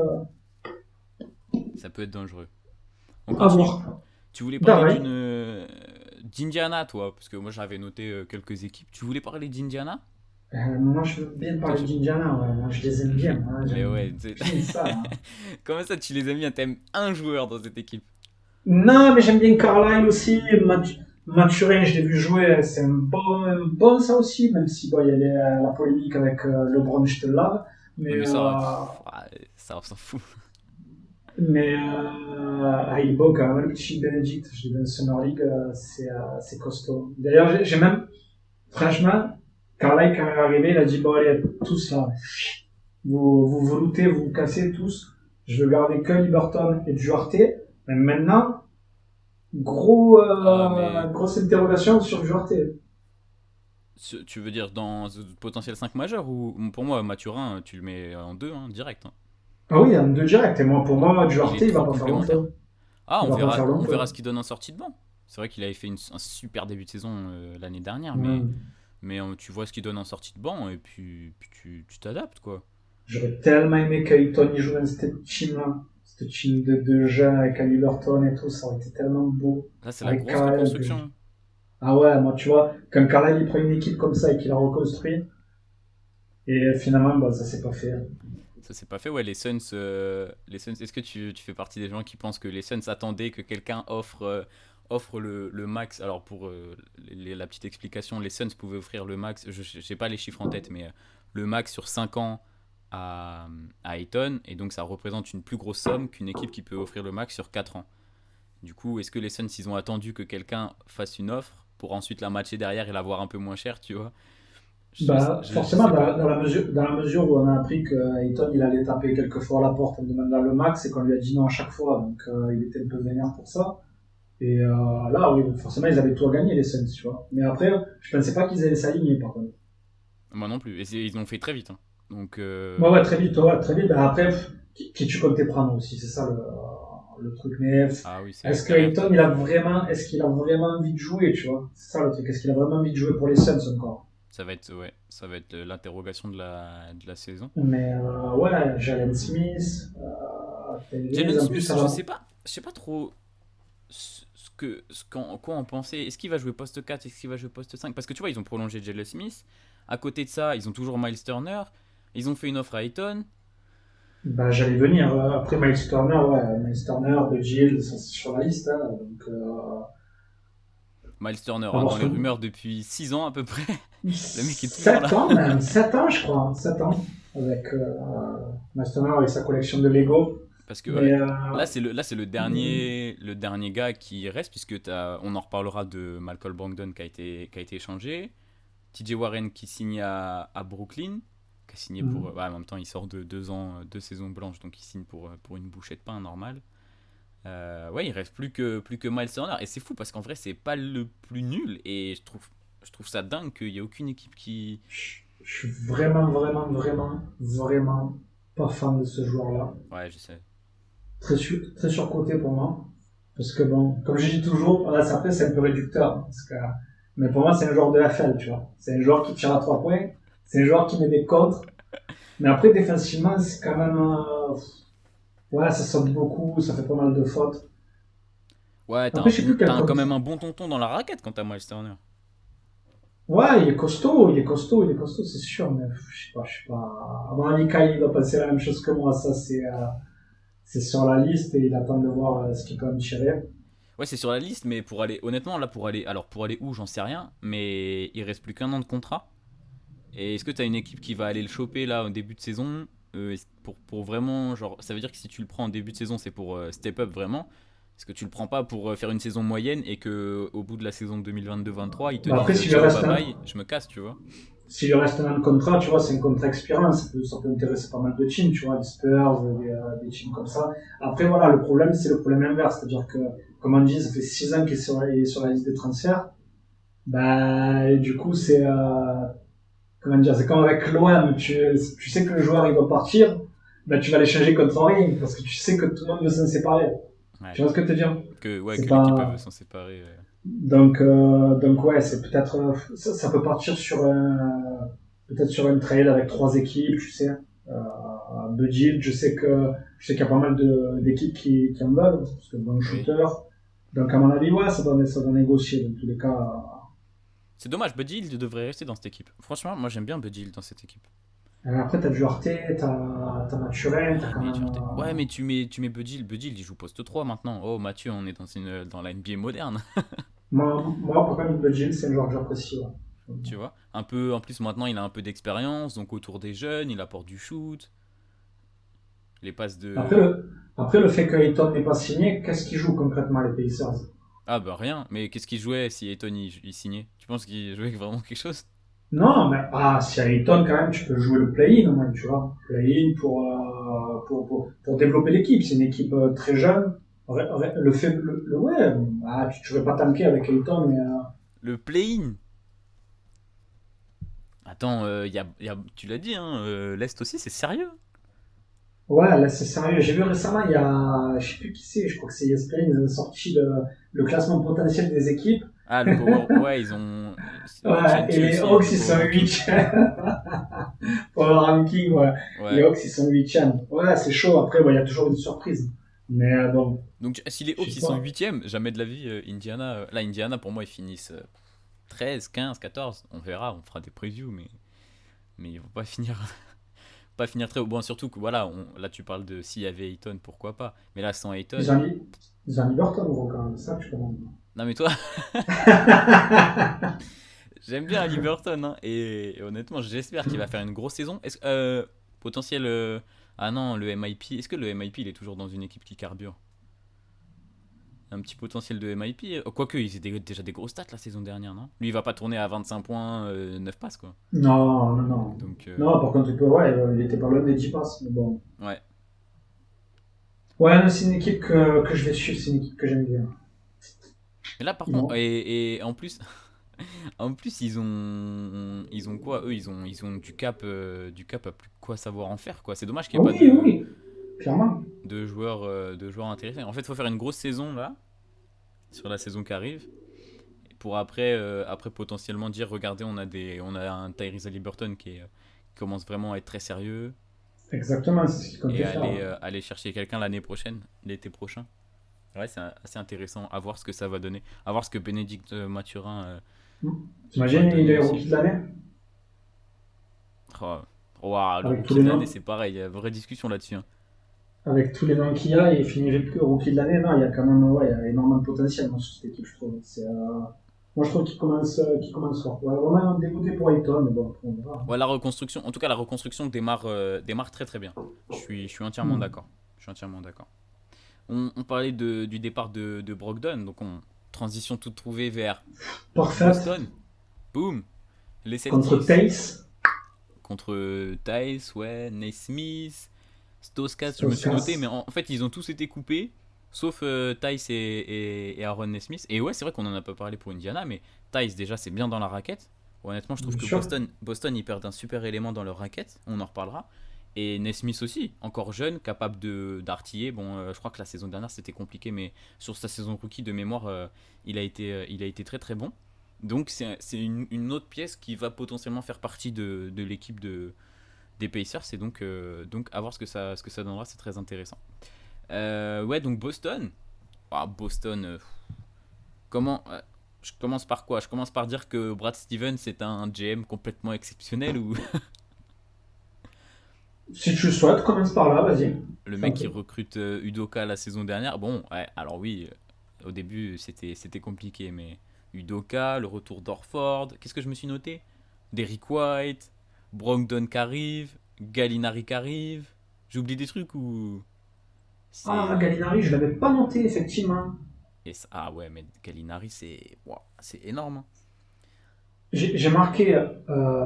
Ça peut être dangereux. On à continue. voir. Tu voulais parler Pareil. d'Indiana, toi, parce que moi j'avais noté quelques équipes. Tu voulais parler d'Indiana? Moi, je veux bien Toi, parler d'Indiana, ouais. Moi, je les aime bien. Hein. mais J'aime ouais, bien ça. Hein. comment ça tu les as mis? T'aimes un joueur dans cette équipe? Non, mais j'aime bien Carlisle aussi. Mathurin, je l'ai vu jouer. C'est un bon ça aussi, même si bon, il y a la polémique avec LeBron, je te lave. Ouais, Mais mais ça, ouais, ça on s'en fout. Mais il bat quand même le petit Benedict, je l'ai dans Summer League, c'est costaud. D'ailleurs, j'ai même, franchement, Carlisle, quand il est arrivé, il a dit, bon, allez, tous là, vous lootez, vous vous cassez tous, je veux garder que Liberton et Duarte. Mais maintenant, Ah, mais grosse interrogation sur Duarte. tu veux dire dans potentiel 5 majeur ou pour moi, Mathurin, tu le mets en 2 hein, direct. Hein. Ah oui, en deux directs. Et moi, pour moi, Il Duarte, est il va trop pas faire long complémentaire. feu. Ah, Il va pas faire long on verra feu. ce qu'il donne en sortie de banc. C'est vrai qu'il avait fait un super début de saison l'année dernière, Hmm. mais tu vois ce qu'il donne en sortie de banc et puis tu t'adaptes quoi. J'aurais tellement aimé qu'Ayton y joue dans cette team-là. Cette team de jeunes avec Haliburton et tout, ça aurait été tellement beau. Là, c'est la Avec grosse Carlisle. reconstruction. Ah ouais, moi, tu vois, quand Carlisle il prend une équipe comme ça et qu'il la reconstruit, et finalement, bah, ça s'est pas fait. Ça s'est pas fait, ouais, les Suns, est-ce que tu fais partie des gens qui pensent que les Suns attendaient que quelqu'un offre le max? Alors pour la petite explication, les Suns pouvaient offrir le max, je sais pas les chiffres en tête, mais le max sur 5 ans à Ayton, et donc ça représente une plus grosse somme qu'une équipe qui peut offrir le max sur 4 ans. Du coup, est-ce que les Suns, ils ont attendu que quelqu'un fasse une offre pour ensuite la matcher derrière et la voir un peu moins cher, tu vois? Bah, Je forcément, sais pas. dans la mesure où on a appris que Ayton il allait taper quelques fois à la porte en demandant le max et qu'on lui a dit non à chaque fois, donc il était un peu vénère pour ça. Et là, oui, forcément, ils avaient tout à gagner, les Suns, tu vois. Mais après, je pensais pas qu'ils allaient s'aligner, par contre. Moi non plus, et ils l'ont fait très vite. Hein. Donc, Ouais, très vite, ouais, très vite. Ben après, qui tu comptais prendre aussi, c'est ça le truc. Mais ah oui, c'est est-ce que l'extérieur Ayton, qui. est-ce qu'il a vraiment envie de jouer, tu vois? C'est ça le truc. Est-ce qu'il a vraiment envie de jouer pour les Suns encore? Ça va être, ouais, ça va être l'interrogation de la saison. Mais ouais, Jalen Smith, Jalen en plus, Smith, ça va. je sais pas trop quoi en penser. Est-ce qu'il va jouer poste 4, est-ce qu'il va jouer poste 5? Parce que tu vois, ils ont prolongé Jalen Smith. À côté de ça, ils ont toujours Miles Turner. Ils ont fait une offre à Ayton. Bah, j'allais venir. Après Miles Turner, ouais, Miles Turner, de Gill, ça c'est sur la liste. Hein, donc, Miles Turner, hein, avoir dans les son. rumeurs depuis 6 ans à peu près. Le mec est toujours 7 là. ans même, 7 ans je crois, 7 ans. Avec Miles Turner, avec sa collection de Lego. Parce que Mais ouais, là c'est le dernier gars qui reste, puisque on en reparlera de Malcolm Brogdon qui a été échangé. TJ Warren qui signe à Brooklyn, qui a signé pour. Ouais, en même temps, il sort de 2 ans, 2 saisons blanches, donc il signe pour une bouchée de pain normale. Ouais, il reste plus que Miles Turner. Et c'est fou parce qu'en vrai, c'est pas le plus nul. Et je trouve ça dingue qu'il n'y ait aucune équipe qui. je suis vraiment, vraiment, vraiment, vraiment pas fan de ce joueur-là. Ouais, je sais. Très surcoté pour moi. Parce que bon, comme je dis toujours, là, après c'est un peu réducteur. Parce que, mais pour moi, c'est un joueur de FL, tu vois. C'est un joueur qui tire à 3 points. C'est un joueur qui met des contres. Mais après, défensivement, c'est quand même. Ouais, ça saute beaucoup, ça fait pas mal de fautes. Ouais, Après, je sais plus quel t'as quand compte. même un bon tonton dans la raquette quand t'as Miles Turner. Ouais, il est costaud, c'est sûr, mais je sais pas. À mon avis, Kyle doit penser la même chose que moi, ça c'est sur la liste et il attend de voir ce qu'il peut en tirer. Ouais, c'est sur la liste, mais pour aller. Honnêtement, là, pour aller où, j'en sais rien. Mais il reste plus qu'un an de contrat. Et est-ce que t'as une équipe qui va aller le choper là au début de saison pour vraiment. Genre, ça veut dire que si tu le prends en début de saison, c'est pour step up vraiment. Est-ce que tu le prends pas pour faire une saison moyenne et que au bout de la saison 2022-23, ils te Bah après, disent ciao, bye bye, je me casse, tu vois? s'il lui reste un an de contrat, tu vois, c'est un contrat expirant, ça peut intéresser pas mal de teams, tu vois, les Spurs, des teams comme ça. Après, voilà, le problème, c'est le problème inverse, c'est-à-dire que, comme on dit, ça fait 6 ans qu'il est sur la liste des transferts. Bah, et du coup, comment dire, c'est comme avec l'OM, tu sais que le joueur il va partir, bah tu vas l'échanger contre rien, parce que tu sais que tout le monde veut s'en séparer. Ouais. Tu vois ce que je te dis? Ouais, C'est que l'équipe elle pas, veut s'en séparer. donc ouais, c'est peut-être, ça peut partir peut-être sur une trade avec 3 équipes, tu sais. Budget, je sais qu'il y a pas mal d'équipes qui en veulent, parce que bon Oui. shooter. Donc à mon avis, ouais, ça doit négocier dans tous les cas. C'est dommage, Buddy Hield devrait rester dans cette équipe. Franchement, moi j'aime bien Buddy Hield dans cette équipe. Après, t'as Duarte, t'as Mathurin, t'as Ouais, quand mais, même. ouais, mais tu mets Buddy Hield, il joue poste 3 maintenant. Oh, Mathieu, on est dans la NBA moderne. Moi, pour même Budget, c'est un joueur que j'apprécie. Ouais. Tu vois, un peu en plus maintenant il a un peu d'expérience donc autour des jeunes il apporte du shoot, Les passes Après de... le fait que Ayton n'est pas signé, qu'est-ce qu'ils jouent concrètement les Pacers? Ah bah rien, mais qu'est-ce qu'il jouait si Ayton il signait? Tu penses qu'il jouait vraiment quelque chose? Non, mais si à Ayton quand même, tu peux jouer le play-in au moins, tu vois. Play-in pour développer l'équipe. C'est une équipe très jeune. Le fait, ouais, tu ne vas pas tanker avec Ayton, mais Le play-in. Attends, tu l'as dit, hein, l'Est aussi, c'est sérieux. ouais, là c'est sérieux. J'ai vu récemment, il y a, je sais plus qui c'est, je crois que c'est ESPN, ils ont sorti le classement potentiel des équipes. Ah, le Power... Ouais, ils ont... Ouais, et TNT les aussi, Hawks, le ils Power sont Ranking. 8 pour le ranking, ouais. Les Ouais. Hawks, ils sont 8e. Ouais, c'est chaud. Après, il y a toujours une surprise. Mais bon, Donc si les je Hawks sais ils sont pas. 8ème, jamais de la vie, Indiana... Là, Indiana, pour moi, ils finissent 13, 15, 14. On verra, on fera des previews, mais ils vont pas finir, pas finir très haut. Bon, surtout que voilà, là tu parles de s'il y avait Ayton, pourquoi pas. Mais là, sans Ils Ayton... ont mis, ils ont mis Burton, gros, quand même. Ça, tu comprends. Non mais toi, j'aime bien Ali Burton, hein, et honnêtement, j'espère qu'il va faire une grosse saison. Est-ce potentiel... Ah non, le MIP... Est-ce que le MIP, il est toujours dans une équipe qui carbure? Un petit potentiel de MIP. Quoique, il était déjà des grosses stats la saison dernière, non? Lui, il va pas tourner à 25 points, 9 passes, quoi. Non, non, non. Donc, Non, par contre, ouais, il était pas loin des 10 passes. Mais bon. ouais. Ouais, non, c'est une équipe que je vais suivre. C'est une équipe que j'aime bien. Mais là, par Ils contre, vont. et en plus, en plus, ils ont quoi? Eux, ils ont du cap à plus quoi savoir en faire, quoi. C'est dommage qu'il Ah n'y ait pas oui, oui, clairement. de joueurs intéressants. En fait, il faut faire une grosse saison, là, sur la saison qui arrive, pour après potentiellement dire, regardez, on a un Tyrese Haliburton qui commence vraiment à être très sérieux, Exactement, c'est ce qu'ils et comptaient faire. Ouais. aller chercher quelqu'un l'année prochaine, l'été prochain. Ouais, c'est assez intéressant à voir ce que ça va donner, à voir ce que Bénédicte Mathurin va T'imagines, il donner est aussi. rookie de l'année? Oh, ouah, le Avec tous rookie les de l'année, noms. c'est pareil, il y a une vraie discussion là-dessus, hein. Avec tous les noms qu'il y a, et il finit rookie de l'année. Non, il y a quand même, ouais, il y a énormément de potentiel dans cette équipe, je trouve. Moi, je trouve qu'il commence fort. Ouais, vraiment dégoûté pour Ayton, mais bon, après, on verra. Ouais, la reconstruction, en tout cas, la reconstruction démarre très très bien. Je suis entièrement Hmm. d'accord. Je suis entièrement d'accord. On parlait du départ de Brogdon, donc on transition toute trouvée vers Parfaite Boston. Boom, les contre Celtics Tace, contre Tice, ouais, Naismith, Stoskas, je me suis noté, mais Stauskas. en fait, ils ont tous été coupés, sauf Tice et Aaron Nesmith. Et ouais, c'est vrai qu'on en a pas parlé pour Indiana, mais Tice, déjà, c'est bien dans la raquette. Honnêtement, je trouve Bien que sûr. Boston, ils perdent un super élément dans leur raquette. On en reparlera. Et Nesmith aussi, encore jeune, capable d'artiller. Bon, je crois que la saison dernière, c'était compliqué, mais sur sa saison rookie de mémoire, il a été très très bon. Donc, c'est une autre pièce qui va potentiellement faire partie de l'équipe des Pacers. Et donc à voir ce que ça donnera, c'est très intéressant. Ouais, donc Boston. Ah, Boston, comment. Je commence par quoi? Je commence par dire que Brad Stevens est un GM complètement exceptionnel ou Si tu le souhaites, commence par là, vas-y. le Je t'en mec qui prie. recrute Udoka la saison dernière. Bon, ouais, alors oui, au début c'était compliqué, mais Udoka, le retour d'Orford, qu'est-ce que je me suis noté? Derrick White, Brogdon qui arrive, Gallinari qui arrive. J'oublie des trucs ou Ah, c'est Gallinari, je l'avais pas noté, effectivement. ah ouais, mais Gallinari c'est wow, c'est énorme, hein. J'ai marqué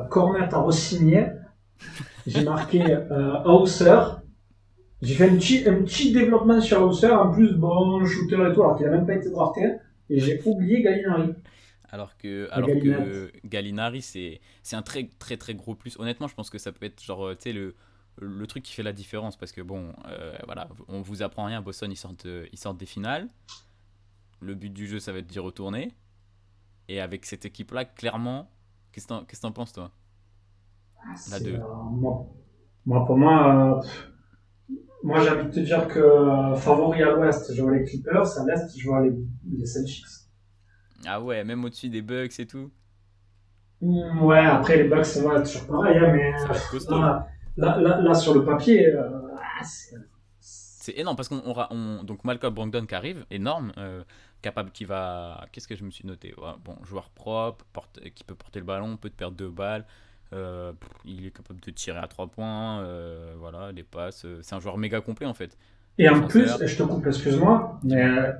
Cornet à re-signer. J'ai marqué Hauser. J'ai fait un petit développement sur Hauser. En plus, bon shooter et tout, alors qu'il a même pas été drafté. Et j'ai oublié Gallinari. La Alors Gallinette. que Gallinari c'est un très très très gros plus. Honnêtement, je pense que ça peut être genre tu sais le truc qui fait la différence parce que bon voilà, on vous apprend rien, Boston ils sortent des finales. Le but du jeu ça va être d'y retourner et avec cette équipe là clairement, qu'est-ce que t'en penses toi? La C'est, 2. moi, pour moi, moi j'ai envie de te dire que favori à l'ouest, je vois les Clippers. À l'est, je vois les Celtics. Ah ouais, même au-dessus des Bucks et tout, Ouais, après les Bucks, ça va être toujours pareil, hein, mais ça va être costaud, hein. là, sur le papier, c'est. C'est énorme parce donc Malcolm Brogdon qui arrive, énorme, capable qui va, qu'est-ce que je me suis noté? Ouais, bon, joueur propre, qui peut porter le ballon, peut te perdre deux balles, Il est capable de tirer à 3 points, voilà, les passes. C'est un joueur méga complet en fait. Et en plus, Défenseur. je te coupe, excuse-moi, mais Dis-moi.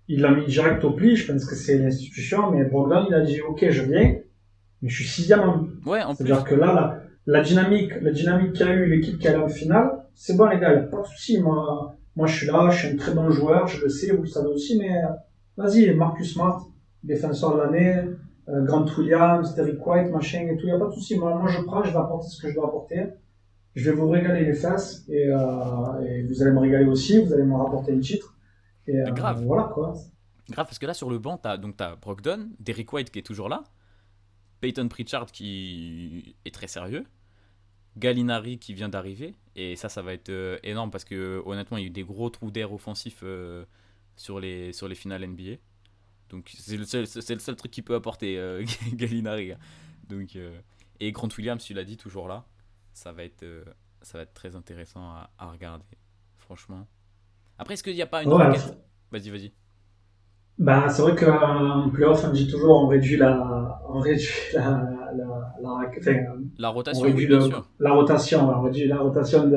il l'a mis direct au pli, je pense que c'est l'institution, mais Brogdon, il a dit, ok, je viens, mais je suis sixième homme. Ouais, en C'est-à-dire plus. que là, la dynamique qu'a eu l'équipe qui allait en finale, c'est bon les gars, il n'y a pas de souci. Moi, je suis là, je suis un très bon joueur, je le sais, vous le savez aussi, mais vas-y, Marcus Smart, défenseur de l'année, Grant Williams, Derrick White, machin et tout, il n'y a pas de souci. Moi, je prends, je vais apporter ce que je dois apporter. Je vais vous régaler les fesses et vous allez me régaler aussi, vous allez me rapporter le titre. Et Grave. voilà quoi. Grave, parce que là sur le banc, t'as Brogdon, Derrick White qui est toujours là, Peyton Pritchard qui est très sérieux, Gallinari qui vient d'arriver, et ça va être énorme parce que honnêtement, il y a eu des gros trous d'air offensifs sur les finales NBA. Donc c'est le seul truc qu'il peut apporter, Gallinari, hein. Donc, et Grant Williams, tu l'as dit, toujours là. Ça va être, euh, ça va être très intéressant à regarder, franchement. Après, est-ce qu'il n'y a pas une Ouais, raquette? Vas-y, vas-y. bah, c'est vrai qu'en playoff, on dit toujours on réduit enfin, La on rotation, oui, réduit bien sûr. on réduit la rotation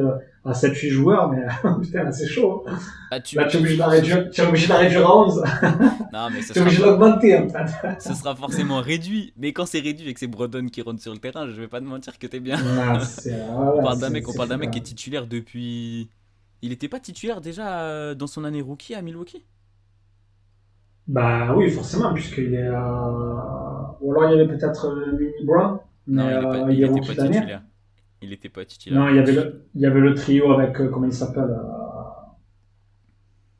à 7-8 joueurs, mais putain, là, c'est chaud. Ah, Là, tu es obligé de la réduire à 11. Non, mais Tu es obligé de l'augmenter, en fait. ce sera forcément réduit. Mais quand c'est réduit et que c'est Brodon qui rentre sur le terrain, je vais pas te mentir que t'es bien. Non, voilà, On parle d'un c'est mec qui est titulaire depuis. Il était pas titulaire déjà dans son année rookie à Milwaukee? bah oui, forcément, puisqu'il est, ou alors il y avait peut-être Mini Brown, mais Non, il est il était rookie pas de l'année. titulaire. Il était pas titulaire Non, le rookie. il y avait le trio avec, comment il s'appelle,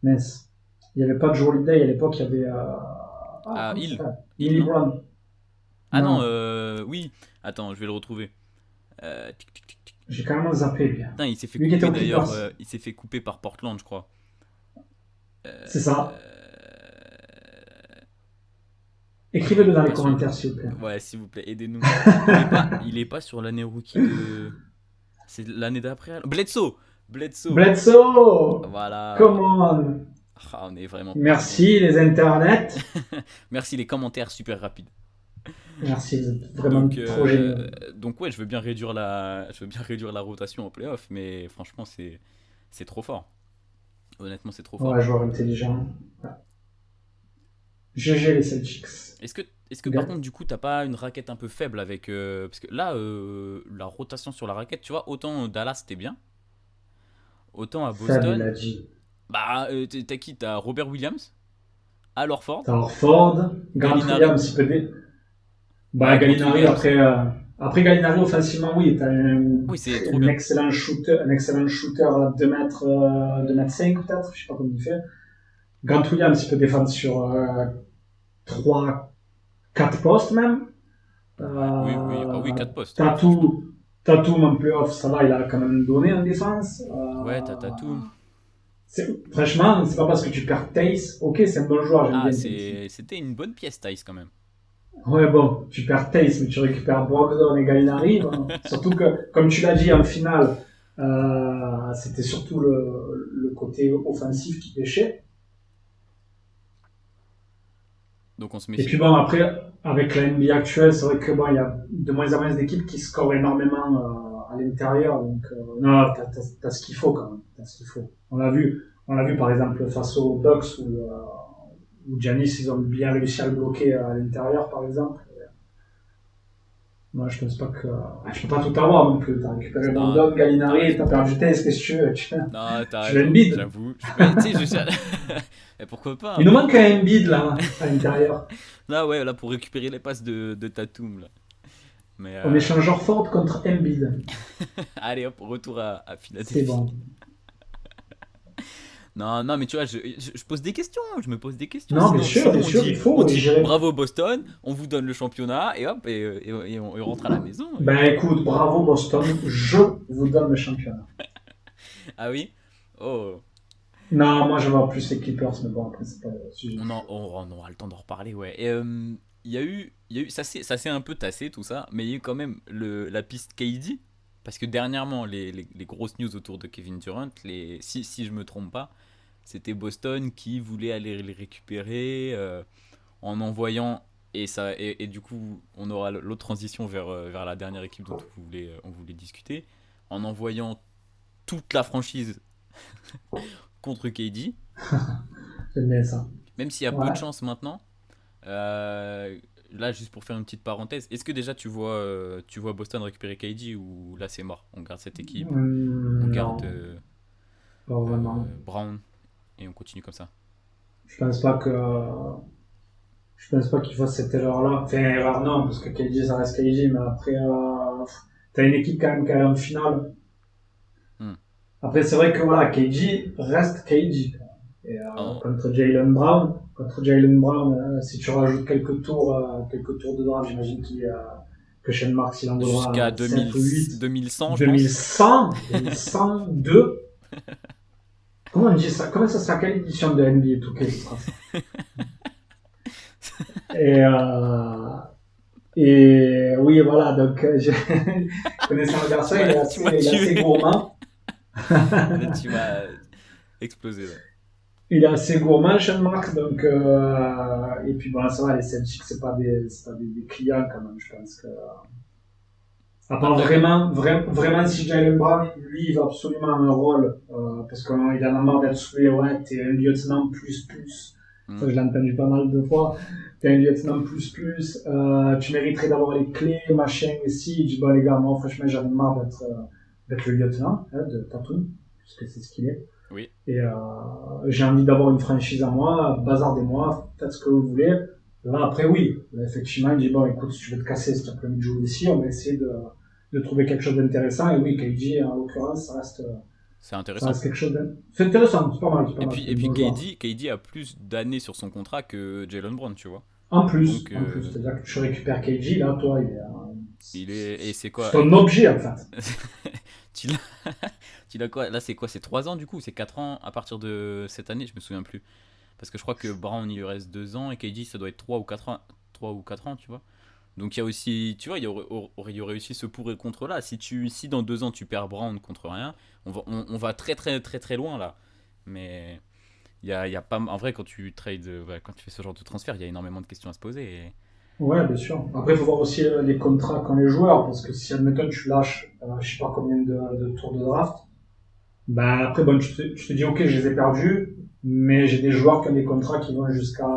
mince. Il n'y avait pas de Joe Holiday à l'époque, il y avait, Ah, comment il s'appelle? Il, Mini non? Brown. Ah non, Non, oui. Attends, je vais le retrouver. Tic. j'ai quand même zappé, lui. Putain, il s'est fait Lui qui était couper aux d'ailleurs. Clippers. Il s'est fait couper par Portland, je crois. C'est ça. Euh, Écrivez-le dans les Pas sûr. commentaires, s'il vous plaît. Ouais, s'il vous plaît, aidez-nous. Il est pas sur l'année rookie de. C'est l'année d'après. Bledsoe. Bledsoe. Bledsoe! Come Voilà. on! Ah, on est vraiment pas bon. Merci les internets. Merci les commentaires super rapides. Merci, vous êtes vraiment Donc, trop géniaux. donc ouais, je veux bien réduire la rotation en playoff, mais franchement, c'est trop fort. Honnêtement, c'est trop fort. Ouais, joueur intelligent. GG les Celtics. Est-ce que, est-ce que par contre, du coup, t'as pas une raquette un peu faible avec. Parce que là, la rotation sur la raquette, tu vois, autant Dallas c'était bien, autant à Fab, il Boston, a dit. bah, t'as qui? T'as Robert Williams, Al Horford, T'as Orford, Grant Gallinari. Williams, il peut dé... Bah, Ouais, Grant Gallinari, Williams. après Gallinari, offensivement, oui, t'as Oui, c'est trop bien. un excellent shooter à 2 mètres 5 peut-être, je sais pas comment il fait. Grant Williams, il peut défendre sur 3, 4 postes même. Ouais, oui. Ah oui, Euh, 4 postes, franchement. Tatou, Tatum en playoff, ça va, il a quand même donné en défense. Ouais, t'as Tatum. Franchement, c'est pas parce que tu perds Tace, ok, c'est un bon joueur, j'aime Ah, bien Tace. c'était une bonne pièce, Tice, quand même. Ouais, bon, tu perds Tace, mais tu récupères Brogdon et Gallinari. Bon. Surtout que, comme tu l'as dit en finale, c'était surtout le côté offensif qui pêchait. Donc on se Et méfie. puis bon, après, avec la NBA actuelle, c'est vrai que bon, il y a de moins en moins d'équipes qui scorent énormément à l'intérieur. Donc, non, t'as ce qu'il faut quand même. T'as ce qu'il faut. On l'a vu par exemple face aux Bucks où Giannis, ils ont bien réussi à le bloquer à l'intérieur, par exemple. Moi, je pense pas que. Tu peux pas tout avoir non plus. T'as récupéré Non, Brandon, t'as Gallinari, t'as raison. perdu Tace, qu'est-ce que tu veux? Non, t'as Tu veux raison, Embiid. j'avoue. Mais tu sais, Mais pourquoi pas, Il hein. nous manque un Embiid là, à l'intérieur. Là, ouais, là, pour récupérer les passes de Tatum, là. Mais, On échange Orford contre Embiid. allez, hop, retour à C'est Philadelphie. bon. Non, mais tu vois, je pose des questions, je me pose des questions. Non, Sinon, bien sûr, il faut. on Et dit bravo Boston, on vous donne le championnat, et hop, et on rentre à la maison. Ben écoute, bravo Boston, je vous donne le championnat. Ah oui? Oh, Non, moi je vois plus les Clippers, mais bon, après c'est pas le sujet. on aura le temps d'en reparler, ouais. Et il y a eu ça s'est un peu tassé tout ça, mais il y a eu quand même la piste KD, parce que dernièrement, les grosses news autour de Kevin Durant, si je me trompe pas, c'était Boston qui voulait aller les récupérer en envoyant et du coup, on aura l'autre transition vers la dernière équipe dont on voulait discuter, en envoyant toute la franchise contre KD, J'aime bien ça. même s'il y a peu Ouais. de chance maintenant. euh, Là, juste pour faire une petite parenthèse, est-ce que déjà tu vois Boston récupérer KD ou là c'est mort? On garde cette équipe, on garde Non, pas vraiment. Brown et on continue comme ça. Je pense pas que. Je pense pas qu'il fasse cette erreur-là. Enfin, erreur non, parce que KG, ça reste KG, mais après, t'as une équipe quand même qui est en finale. Hmm. Après, c'est vrai que voilà, KG reste KG. Et Oh, contre Jalen Brown, si tu rajoutes quelques tours de draft, j'imagine que Shane Marks, il en jusqu'à vaudra 7 ou 8. 2100, je pense. 2102. Comment on dit ça? Comment ça sera quelle édition de NBA 2K ce sera ça? Et, oui, voilà, donc connaissant le garçon, Tu m'as il est assez tué. gourmand. Là, tu m'as explosé là. Il est assez gourmand, Sean Marks, donc et puis bon, ça va, les Celtics, c'est pas des clients quand même, je pense que. À part Après, vraiment, si Jalen Brown, lui, il va absolument un rôle, parce qu'il en a marre d'être saoulé, ouais, t'es un lieutenant plus. hmm, Ça, je l'ai entendu pas mal de fois. T'es un lieutenant plus, tu mériterais d'avoir les clés, machin, et si, il dit, bon, les gars, moi, franchement, j'en ai marre d'être le lieutenant, hein, de Tatum, puisque c'est ce qu'il est. oui. Et j'ai envie d'avoir une franchise à moi, bazardez-moi, faites ce que vous voulez. Là, après, oui, effectivement, il dit, bon, écoute, si tu veux te casser cet après-midi de jouer ici, on va essayer de trouver quelque chose d'intéressant. Et oui, KG, en l'occurrence, C'est ça intéressant. reste quelque chose c'est intéressant, c'est pas mal, c'est Et un puis bon joueur. KD a plus d'années sur son contrat que Jalen Brown, tu vois. Donc, En plus, c'est-à-dire que tu récupères KG, là, toi, et c'est c'est quoi? ton objet, en fait. Tu l'as tu l'as quoi? Là, c'est quoi? C'est 3 ans du coup? C'est 4 ans à partir de cette année? Je me souviens plus. Parce que je crois que Brown, il lui reste 2 ans et KD, ça doit être 3 ou 4 ans. 3 ou 4 ans, tu vois. Donc, il y a aussi, tu vois, il y aurait aussi ce pour et contre là. Si dans 2 ans tu perds Brown contre rien, on va très très très très loin là. Mais il y a pas. En vrai, quand tu trades, quand tu fais ce genre de transfert, il y a énormément de questions à se poser. Ouais, bien sûr. Après, il faut voir aussi les contrats qu'ont les joueurs, parce que si, admettons, tu lâches, je sais pas combien de tours de draft, bah après, bon, tu te dis, ok, je les ai perdus, mais j'ai des joueurs qui ont des contrats qui vont jusqu'à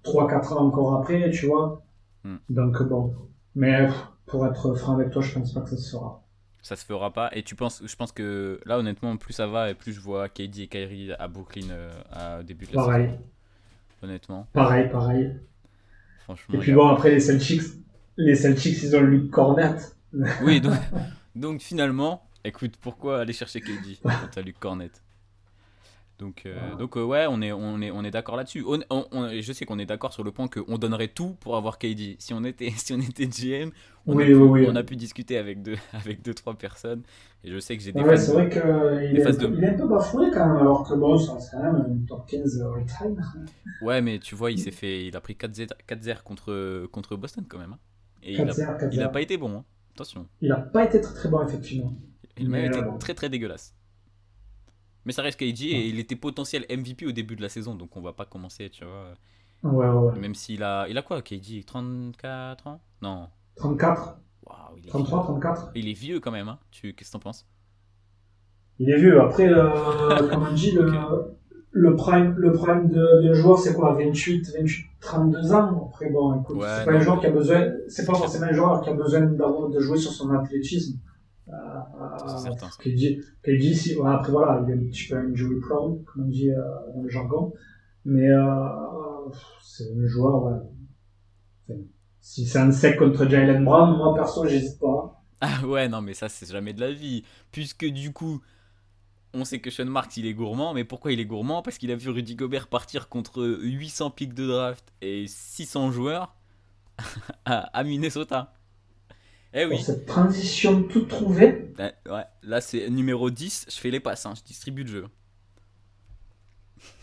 3 4 ans encore après, tu vois. Hmm. Donc, bon. Mais pour être franc avec toi, je pense pas que ça se fera. Ça se fera pas. Et je pense que là, honnêtement, plus ça va et plus je vois KD et Kyrie à Brooklyn au début de la saison. Pareil, Honnêtement, pareil. Et franchement, il y puis a. bon, après, les Celtics, ils ont Luke Cornette. Oui, donc finalement, écoute, pourquoi aller chercher KD quand t'as Luke Cornet? Donc ouais, on est d'accord là-dessus. Je sais qu'on est d'accord sur le point qu'on donnerait tout pour avoir KD. Si on était GM, Oui, oui, on a oui. pu discuter avec avec deux, trois personnes. Et je sais que j'ai des Ouais, fans c'est vrai qu'il des est, fans de. il est un peu bafoué quand même, alors que bon, ça reste quand même un top 15 all-time. Ouais, mais tu vois, il a pris 4-0 contre Boston quand même, hein. Et 4-0, il a 4-0. pas été bon, hein. Attention. Il n'a pas été très très bon, effectivement. Il a même Mais été bon. très très dégueulasse. Mais ça reste KD Ouais, et il était potentiel MVP au début de la saison, donc on va pas commencer, tu vois. ouais. Même il a quoi, KD? 34 ans? Non. 34, Waouh, il est 33, vieux. 34. Il est vieux quand même, hein. Qu'est-ce que t'en penses? Il est vieux. Après, comme on dit, Ok. le prime d'un joueur, c'est quoi? 28, 32 ans. Après, bon, écoute, c'est Ouais, pas un non, joueur qui a mais besoin, c'est c'est pas clair. forcément un joueur qui a besoin de jouer sur son athlétisme. Ça, c'est certain, ça. Qui dit si, ouais, après voilà, il est un petit peu injury prone, comme on dit dans le jargon. Mais c'est un joueur, ouais. Enfin, si c'est un sec contre Jalen Brown, moi perso, j'hésite pas. Ah ouais, non, mais ça, c'est jamais de la vie. Puisque du coup, on sait que Sean Marks, il est gourmand. Mais pourquoi il est gourmand? Parce qu'il a vu Rudy Gobert partir contre 800 pics de draft et 600 joueurs à Minnesota. Eh Pour oui. cette transition toute trouvée, Ouais, là, c'est numéro 10. Je fais les passes, hein, je distribue le jeu.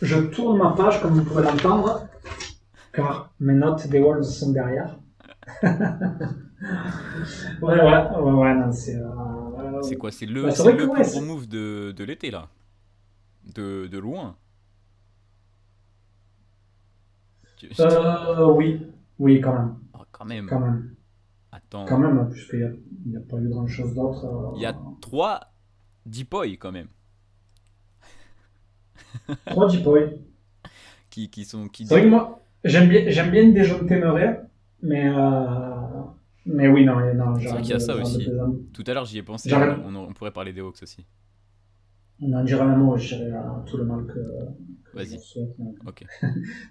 je tourne ma page, comme vous pouvez l'entendre, car mes notes des Wolves sont derrière. Ouais, non, C'est quoi? bah, c'est C'est vrai que le ouais, plus gros move de l'été, là. De loin. Tu- oui. Oui, quand même. Oh, quand même. Quand même. Quand Attends. même, hein, puisqu'il n'y a pas eu grand-chose d'autre. Il y a 3 Deepoy quand même. 3 Deepoy. Qui sont. Qui C'est vrai dé... que moi, j'aime bien Dejounte Murray, mais oui, non, non, C'est vrai qu'il y a ça aussi. Tout à l'heure, j'y ai pensé. j'arrête, On pourrait parler des Hawks aussi. on en dirait un mot, je dirais tout le mal que je leur Vas-y. souhaite. Ok.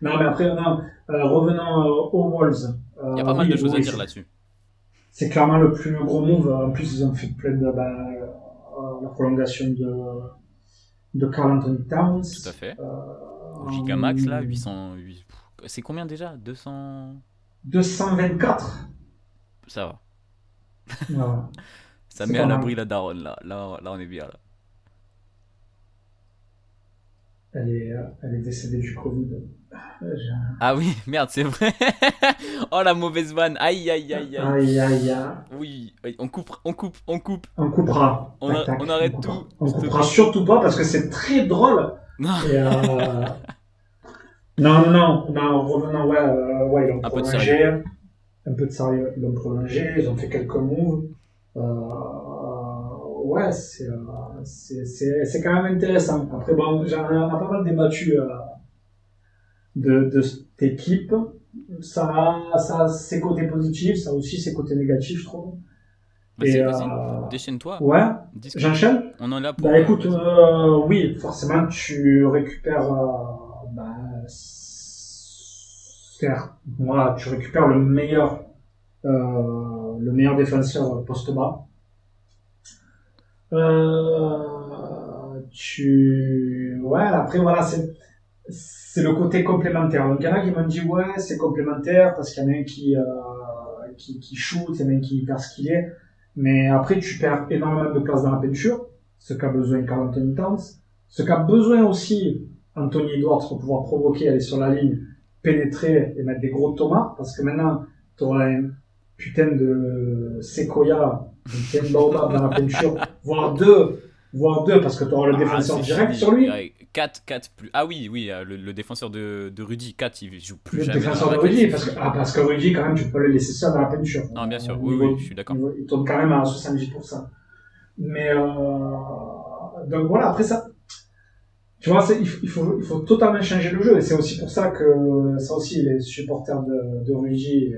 Non, mais après, non, revenons aux Wolves. Il y a pas mal de Oui, choses à oui, dire là-dessus. c'est clairement le plus gros move. En plus, ils ont fait plein de la prolongation de Karl Anthony Tout à Towns. fait. Au Gigamax, là, 800. C'est combien déjà? 200. 224. Ça va. Voilà. Ça C'est met pas à mal. l'abri la daronne, là. Là, on est bien, là. Elle est décédée du Covid. Ah oui, merde, c'est vrai. Oh, la mauvaise vanne. Aïe, aïe, aïe, aïe. Aïe, aïe, aïe. Oui, on coupe, on coupe, on coupe. On coupera. Tac, On tac. On arrête coupera. tout. On S'il te coupera plaît. surtout pas parce que c'est très drôle. Non. Et non, non, non, revenons, ouais, ils l'ont Un peu de sérieux. prolongé. Un peu de sérieux, ils l'ont prolongé. Ils ont fait quelques moves. Ouais, c'est quand même intéressant. Après, bon, on a pas mal débattu de cette équipe. Ça a ses côtés positifs, ça a aussi ses côtés négatifs, je trouve. Et Vas-y, déchaîne-toi. ouais, Discute. j'enchaîne. On en est là pour. Bah écoute, Vas-y. oui, forcément, tu récupères, moi, tu récupères le meilleur défenseur poste bas. Ouais, après voilà, c'est le côté complémentaire. Donc il y en a qui m'ont dit ouais, c'est complémentaire parce qu'il y en a un qui shoot, il y en a un qui est hyper skillé. Mais après, tu perds énormément de place dans la peinture, ce qu'a besoin Karl Anthony Towns, ce qu'a besoin aussi Anthony Edwards pour pouvoir provoquer, aller sur la ligne, pénétrer et mettre des gros tomates, parce que maintenant, tu auras un putain de séquoia, un putain de baobab dans la peinture, voire deux, parce que tu auras le défenseur C'est direct fini. sur lui. 4 plus. Ah oui, oui, le défenseur de Rudy, 4, il joue plus Le jamais dans la défenseur de raquette. Rudy, parce que Rudy, quand même, tu peux le laisser seul dans la peinture. Non, bien sûr, oui, je suis d'accord. Il tourne quand même à 70%. Mais donc voilà, après ça, tu vois, il faut totalement changer le jeu. Et c'est aussi pour ça que ça aussi les supporters de Rudy,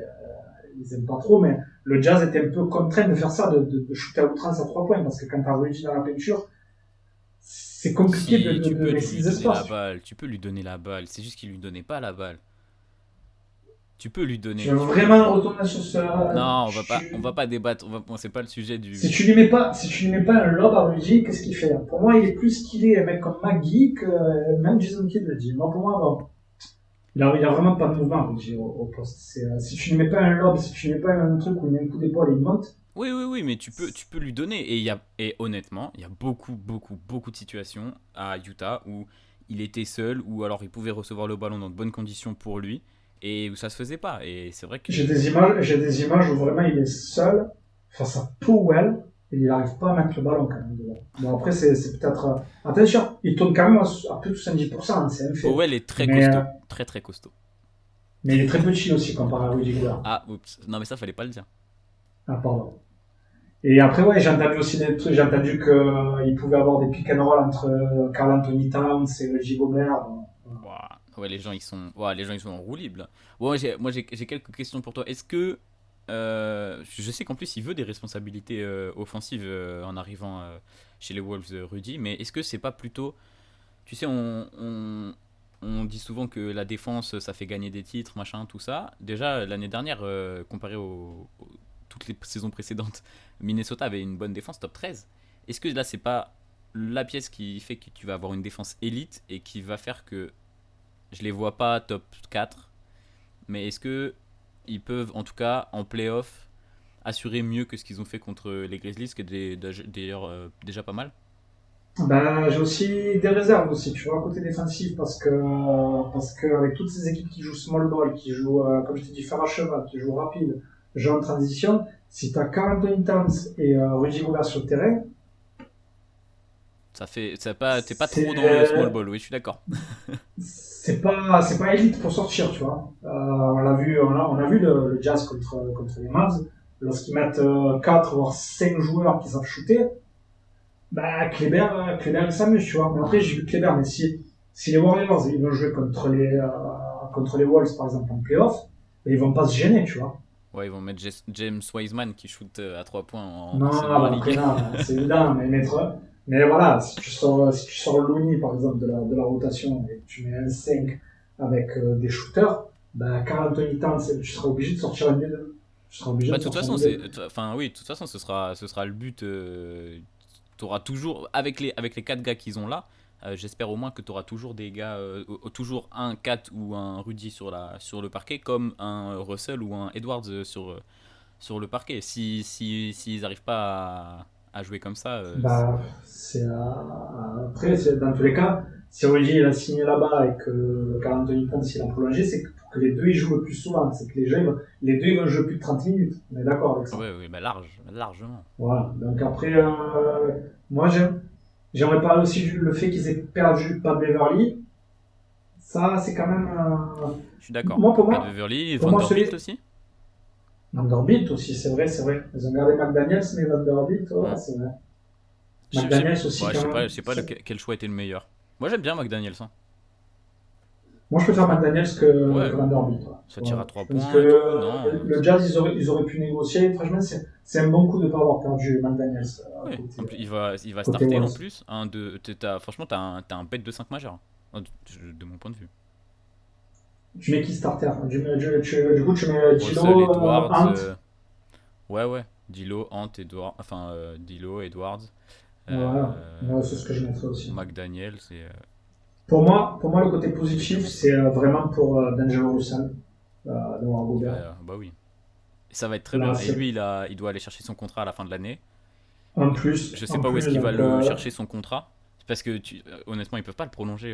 ils aiment pas trop. Mais le Jazz était un peu contraint de faire ça, de shooter à outrance à 3 points, parce que quand t'as Rudy dans la peinture, c'est compliqué Si, tu de peux laisser lui des donner la espaces. balle. Tu peux lui donner la balle. C'est juste qu'il lui donnait pas la balle. Tu peux lui Tu donner. veux vraiment retourner sur ce. Non, on va pas débattre. Bon, c'est pas le sujet du. Si tu lui mets pas un lob à Rudy, qu'est-ce qu'il fait? Pour moi, il est plus skillé un mec comme McGee que même Jason Kidd le dit. Moi, pour moi, bon, il a vraiment pas de mouvement Rudy au poste. Si tu lui mets pas un lob, si tu lui mets pas un truc où il met un coup d'épaule et il monte. Oui, mais tu peux lui donner. Et honnêtement, il y a beaucoup de situations à Utah où il était seul, ou alors il pouvait recevoir le ballon dans de bonnes conditions pour lui, et où ça se faisait pas. Et c'est vrai que. J'ai des images où vraiment il est seul face à Powell et il n'arrive pas à mettre le ballon quand même dedans. Bon après c'est peut-être attention, il tourne quand même à plus de 70%, hein, c'est un fait. Powell est très Mais, costaud. Très costaud. Mais il est très petit aussi comparé à Rudy Gobert. Ah, oups. Non, mais ça, fallait pas le dire. Ah pardon. Et après ouais, j'ai entendu aussi des trucs, j'ai entendu qu'il pouvait avoir des pick and roll entre Karl Anthony Towns et Rudy Gobert. Bon. Ouah. Ouais, les gens, ils sont en roue libre, là. Ouais, j'ai quelques questions pour toi. Est-ce que. Je sais qu'en plus, il veut des responsabilités offensives en arrivant chez les Wolves, Rudy, mais est-ce que c'est pas plutôt. Tu sais, on dit souvent que la défense, ça fait gagner des titres, machin, tout ça. Déjà, l'année dernière, comparé toutes les saisons précédentes, Minnesota avait une bonne défense, top 13. Est-ce que là, c'est pas la pièce qui fait que tu vas avoir une défense élite et qui va faire que je les vois pas top 4, mais est-ce que ils peuvent, en tout cas, en playoff, assurer mieux que ce qu'ils ont fait contre les Grizzlies, ce qui est d'ailleurs déjà pas mal? Ben, j'ai aussi des réserves aussi, tu vois, côté défensif, parce que avec toutes ces équipes qui jouent small ball, qui jouent, comme je t'ai dit, fer à cheval, qui jouent rapide, jeu en transition, si t'as Karl Anthony Towns et Rudy Gobert sur le terrain, T'es pas trop dans le small c'est ball, oui, je suis d'accord. c'est pas élite pour sortir, tu vois. on a vu le Jazz contre les Mavs. Lorsqu'ils mettent 4 voire 5 joueurs qui savent shooter, bah, Kleber il s'amuse, tu vois. Mais après, j'ai vu Kleber, mais si les Warriors, ils vont jouer contre les Wolves, par exemple, en playoff, bah, ils vont pas se gêner, tu vois. Ouais, ils vont mettre James Wiseman qui shoot à 3 points Non, en Summer après, League. non, c'est évident, mais voilà, si tu sors Looney, par exemple, de la rotation, et que tu mets un 5 avec des shooters, bah, Karl Anthony Towns, tu seras obligé de sortir un des deux. Tu seras obligé Bah, de de toute sortir un façon, des deux. enfin, oui, de toute façon, ce sera le but. Tu auras toujours, avec les 4 gars qu'ils ont là, j'espère au moins que tu auras toujours des gars, toujours un Kat ou un Rudy sur le parquet, comme un Russell ou un Edwards sur le parquet. S'ils n'arrivent pas à jouer comme ça, Bah, après, dans tous les cas, si Rudy il a signé là-bas et que Karl Anthony Towns il a prolongé, c'est que pour que les deux ils jouent le plus souvent. C'est que les deux ils vont jouer plus de 30 minutes. On est d'accord avec ça. ouais, ouais, bah largement. Voilà. Donc après, moi j'aimerais parler aussi du le fait qu'ils aient perdu Pat Beverly. Ça, c'est quand même. Je suis d'accord. Moi, Pat Beverly, pour moi, Vanderbilt aussi. Vanderbilt aussi, c'est vrai, c'est vrai. Ils ont gardé McDaniels, mais Vanderbilt, ouais, Ouais. c'est vrai. Je sais McDaniels aussi, ouais, quand même. je sais pas quel choix était le meilleur. Moi j'aime bien McDaniels. Hein. Moi, je préfère McDaniels que Ouais, Vanderbilt. ça Ouais. tire à Ouais. 3 Je pense points que et tout. Non. le Jazz, ils auraient pu négocier. Franchement, c'est un bon coup de ne pas avoir perdu McDaniels Ouais. En plus, il va côté starter en Wolves. plus. Franchement, t'as un bet de 5 majeur. De mon point de vue. Tu mets qui starter? Du coup, tu mets Russell, Gilo, Edwards. Ant. Ouais, ouais. Dilo, Ant, Edwards. Enfin, Dilo, Edwards. Voilà. Moi, c'est ce que je euh, mettrais aussi. McDaniels. Pour moi, le côté Et positif, tout. c'est vraiment pour D'Angelo Russell, d'avoir Gobert. Bah oui. Et ça va être très Là, bien. Et c'est lui, il doit aller chercher son contrat à la fin de l'année. Je sais en pas où est-ce plus, qu'il va donc, le chercher son contrat. Parce que honnêtement, ils peuvent pas le prolonger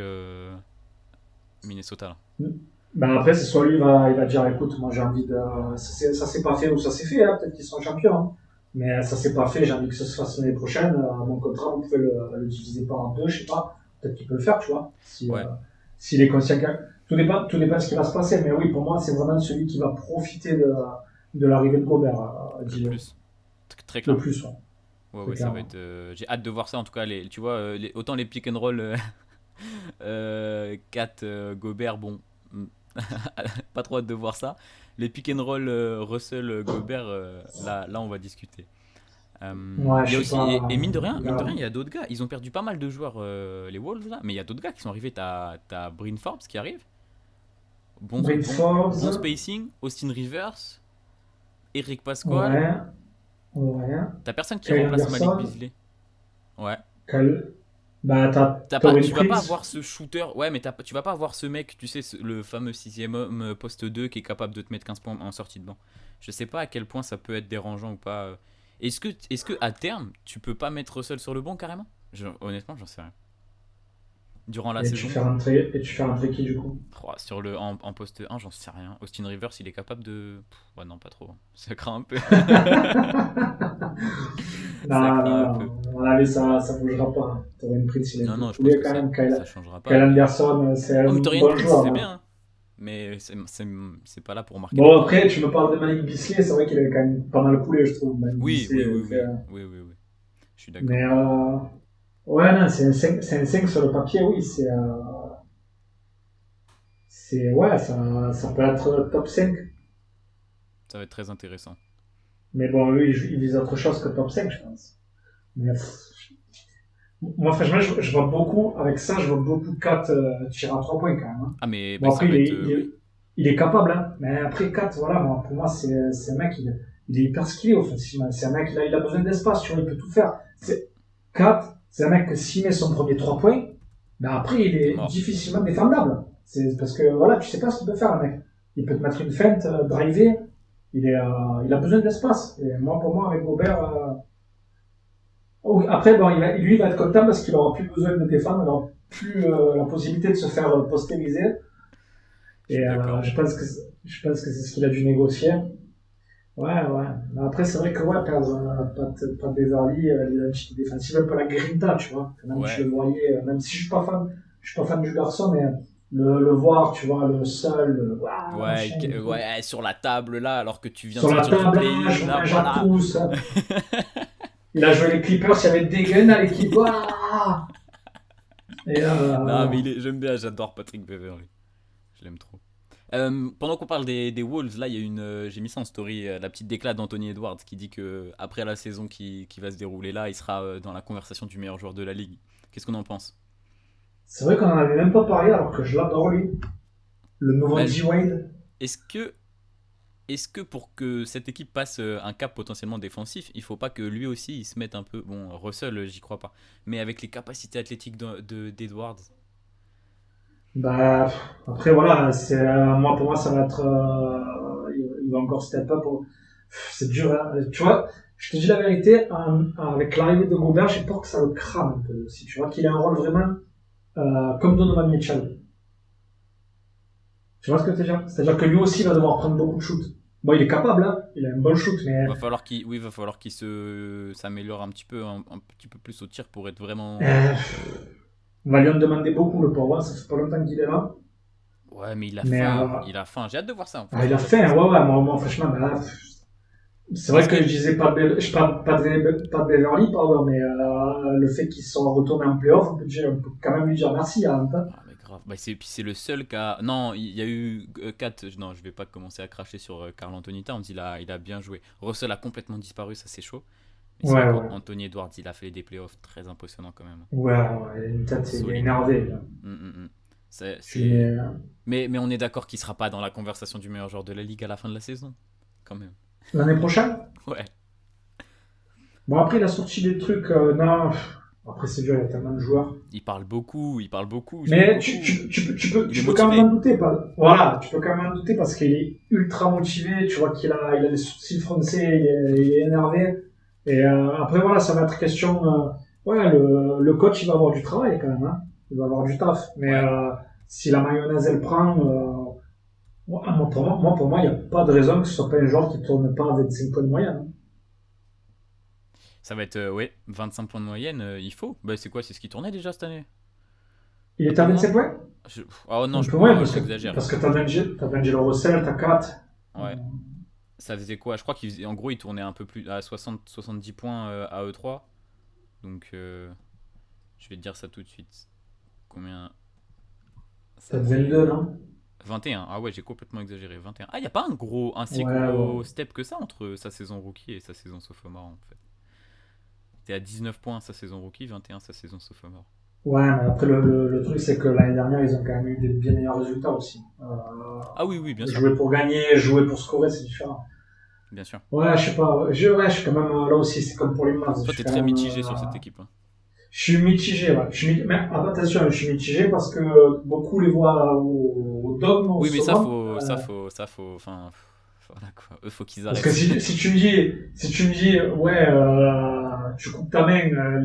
Minnesota là. ben après, c'est soit lui, il va dire, écoute, moi j'ai envie de, ça s'est pas fait ou ça s'est fait, hein, peut-être qu'ils sont champions, hein. Mais ça s'est pas fait, j'ai envie que ça se fasse l'année prochaine, mon contrat, vous pouvez le diviser par deux, je sais pas, peut-être qu'il peut le faire, tu vois, Ouais, s'il est conscient tout dépend de ce qui va se passer, mais oui, pour moi, c'est vraiment celui qui va profiter de l'arrivée de Gobert, le Gilo. plus. Très Le clairement. plus, ouais, Ouais, très ouais, ça va clairement. être. J'ai hâte de voir ça en tout cas. Tu vois, autant les pick and roll 4 Gobert, bon, pas trop hâte de voir ça. Les pick and roll Russell Gobert, là, on va discuter. Ouais, Il y a je sais aussi, et pas, mine de rien, il y a d'autres gars. Ils ont perdu pas mal de joueurs, les Wolves là, mais il y a d'autres gars qui sont arrivés. T'as Bryn Forbes qui arrive, Bryn Forbes, bon spacing, Austin Rivers, Eric Pasquale. ouais, ouais, T'as personne qui Kyle remplace Malik Anderson, Beasley. Ouais. Kyle, bah, t'as Taurean Tu vas pas Prince. avoir ce shooter, ouais, mais tu vas pas avoir ce mec, tu sais, le fameux sixième homme poste 2 qui est capable de te mettre 15 points en sortie de banc. Je sais pas à quel point ça peut être dérangeant ou pas. Est-ce que à terme, tu peux pas mettre Russell sur le banc carrément? Honnêtement, j'en sais rien. Durant la saison, Et tu fais rentrer qui, du coup? en poste 1, j'en sais rien. Austin Rivers, il est capable de. Ouais, non, pas trop. Ça craint un peu. Ça Non, craint non, un peu. non. À la ça bougera pas. Taurean Prince, il est Non, un peu non, je pense coulé que quand ça, même. ça changera Kyle pas, mais. Anderson, c'est un Oh, mais Torian bon Prince, joueur, c'est hein. bien, hein. Mais c'est pas là pour marquer des Bon, points. après, tu me parles de Malik Beasley, c'est vrai qu'il avait quand même pas mal coulé, je trouve. Malik Oui, Beasley, oui, oui, oui. Oui, oui, oui. Je suis d'accord. mais, ouais, non, c'est un 5 sur le papier, oui, ouais, ça peut être top 5. Ça va être très intéressant. Mais bon, lui, il vise autre chose que top 5, je pense. Mais, moi, franchement, je vois beaucoup, avec ça, je vois beaucoup 4 tirs à 3 points quand même, hein. Ah, mais Bon, ça après, va être. Oui. il est capable, hein. Mais après, 4 voilà, pour moi, c'est un mec, il est hyper skillé offensivement. C'est un mec, il a besoin d'espace, tu vois, il peut tout faire. 4 c'est un mec que s'il met son premier 3 points, mais après, il Il est est mort. difficilement défendable. C'est parce que, voilà, tu sais pas ce qu'il peut faire, le mec. Il peut te mettre une feinte, driver. Il a besoin d'espace. Et moi, pour moi, avec Gobert, après, bon, lui, il va être content parce qu'il aura plus besoin de défendre, il aura plus la possibilité de se faire postériser. Je Et suis d'accord. je pense que c'est ce qu'il a dû négocier. Ouais, ouais. Mais après, c'est vrai que ouais, perdre Pat Beverly, l'identité défensive, un peu la grinta, tu vois. Même tu Ouais. le voyais, même si je suis pas fan du garçon, mais le voir, tu vois, le seul, waouh, Ouais, machin et tout. ouais, sur la table là, alors que tu viens de Sur la sortir du table, là, play-in, je là, mange à voilà. tous. Il a joué les Clippers, il y avait des guns à l'équipe. Waouh. Et Non, mais j'aime bien, j'adore Patrick Beverley. Je l'aime trop. Pendant qu'on parle des Wolves, là, il y a j'ai mis ça en story, la petite déclat d'Anthony Edwards qui dit que après la saison qui va se dérouler là, il sera dans la conversation du meilleur joueur de la ligue. Qu'est-ce qu'on en pense? c'est vrai qu'on en avait même pas parlé alors que je l'adore lui. Le nouveau Bah, G-Wade. est-ce que, est-ce que pour que cette équipe passe un cap potentiellement défensif, il faut pas que lui aussi il se mette un peu. Bon, Russell, j'y crois pas. Mais avec les capacités athlétiques d'Edwards. Bah, après voilà, moi pour moi ça va être, il va encore step up. C'est dur, hein. Tu vois. Je te dis la vérité, avec l'arrivée de Gobert, j'ai peur que ça le crame un peu. Si tu vois qu'il a un rôle vraiment comme Donovan Mitchell. Tu vois ce que je veux dire? C'est-à-dire que lui aussi va devoir prendre beaucoup de shoots. Bon, il est capable, hein. Il a un bon shoot, mais Va falloir qu'il s'améliore un petit peu plus au tir pour être vraiment. euh, on va lui en demander beaucoup, le pauvre. Ça fait pas longtemps qu'il est là. Ouais, mais Mais il a faim. J'ai hâte de voir ça. il a Franchement, j'ai hâte de fait, voir ça. ouais, moi franchement, bah, là, c'est vrai Parce que que je disais pas de Beverly, pardon, mais le fait qu'il soit retourné en playoff, on peut quand même lui dire merci à Anta. ah, mais grave. Bah, puis c'est le seul cas. Non, il y a eu 4. Non, je vais pas commencer à cracher sur Carl Anthony Towns. Il a bien joué. Russell a complètement disparu, ça c'est chaud. Mais c'est Ouais, vrai ouais. qu'Anthony Edwards, il a fait des playoffs très impressionnants quand même. Ouais, ouais, une tête, il est Solide. énervé, là. Mm, mm, mm. C'est, Puis, c'est- mais on est d'accord qu'il sera pas dans la conversation du meilleur joueur de la ligue à la fin de la saison. Quand même. l'année prochaine? Ouais. Bon, après, il a sorti des trucs, non, après, c'est dur, il y a tellement de joueurs. Il parle beaucoup, j'aime Mais beaucoup. Il est tu peux quand même en motivé. douter, pas. Voilà, tu peux quand même en douter parce qu'il est ultra motivé, tu vois il a des sourcils froncés, il est énervé. Et après, voilà, ça va être question. Ouais, le coach, il va avoir du travail quand même, hein. Il va avoir du taf. Mais Ouais. si la mayonnaise, elle prend. Pour moi, il n'y a pas de raison que ce soit pas un joueur qui tourne pas à 25 points de moyenne, hein. Ça va être, ouais, 25 points de moyenne, il faut. Bah, c'est quoi? C'est ce qui tournait déjà cette année? Il Un est à peu moins? 25 points? Oh non, Un peu moins, j'exagère. parce que t'as D'Angelo Russell, t'as 4. Ouais. Ça faisait quoi? Je crois en gros, il tournait un peu plus à 70 points à E3. Donc, je vais te dire ça tout de suite. Combien ça T'as faisait? 22, non? 21. Ah ouais, j'ai complètement exagéré. 21. Ah, il n'y a pas un si Ouais, ouais. gros step que ça entre sa saison rookie et sa saison sophomore en fait. T'es à 19 points sa saison rookie, 21 sa saison sophomore. Ouais, mais après, le truc, c'est que l'année dernière, ils ont quand même eu des bien meilleurs résultats aussi. Ah oui, oui, bien sûr. Jouer pour gagner, jouer pour scorer, c'est différent. Bien sûr. Ouais, je sais pas. Je suis quand même, là aussi, c'est comme pour les Mavs. Je Toi, suis t'es quand très même, mitigé sur cette équipe, hein. je suis mitigé, ouais. Mais attention, je suis mitigé parce que beaucoup les voient au dogme, au Oui, mais summum. enfin, voilà quoi. Eux, faut qu'ils Parce que arrêtent. si tu me dis, ouais, tu coupes ta main,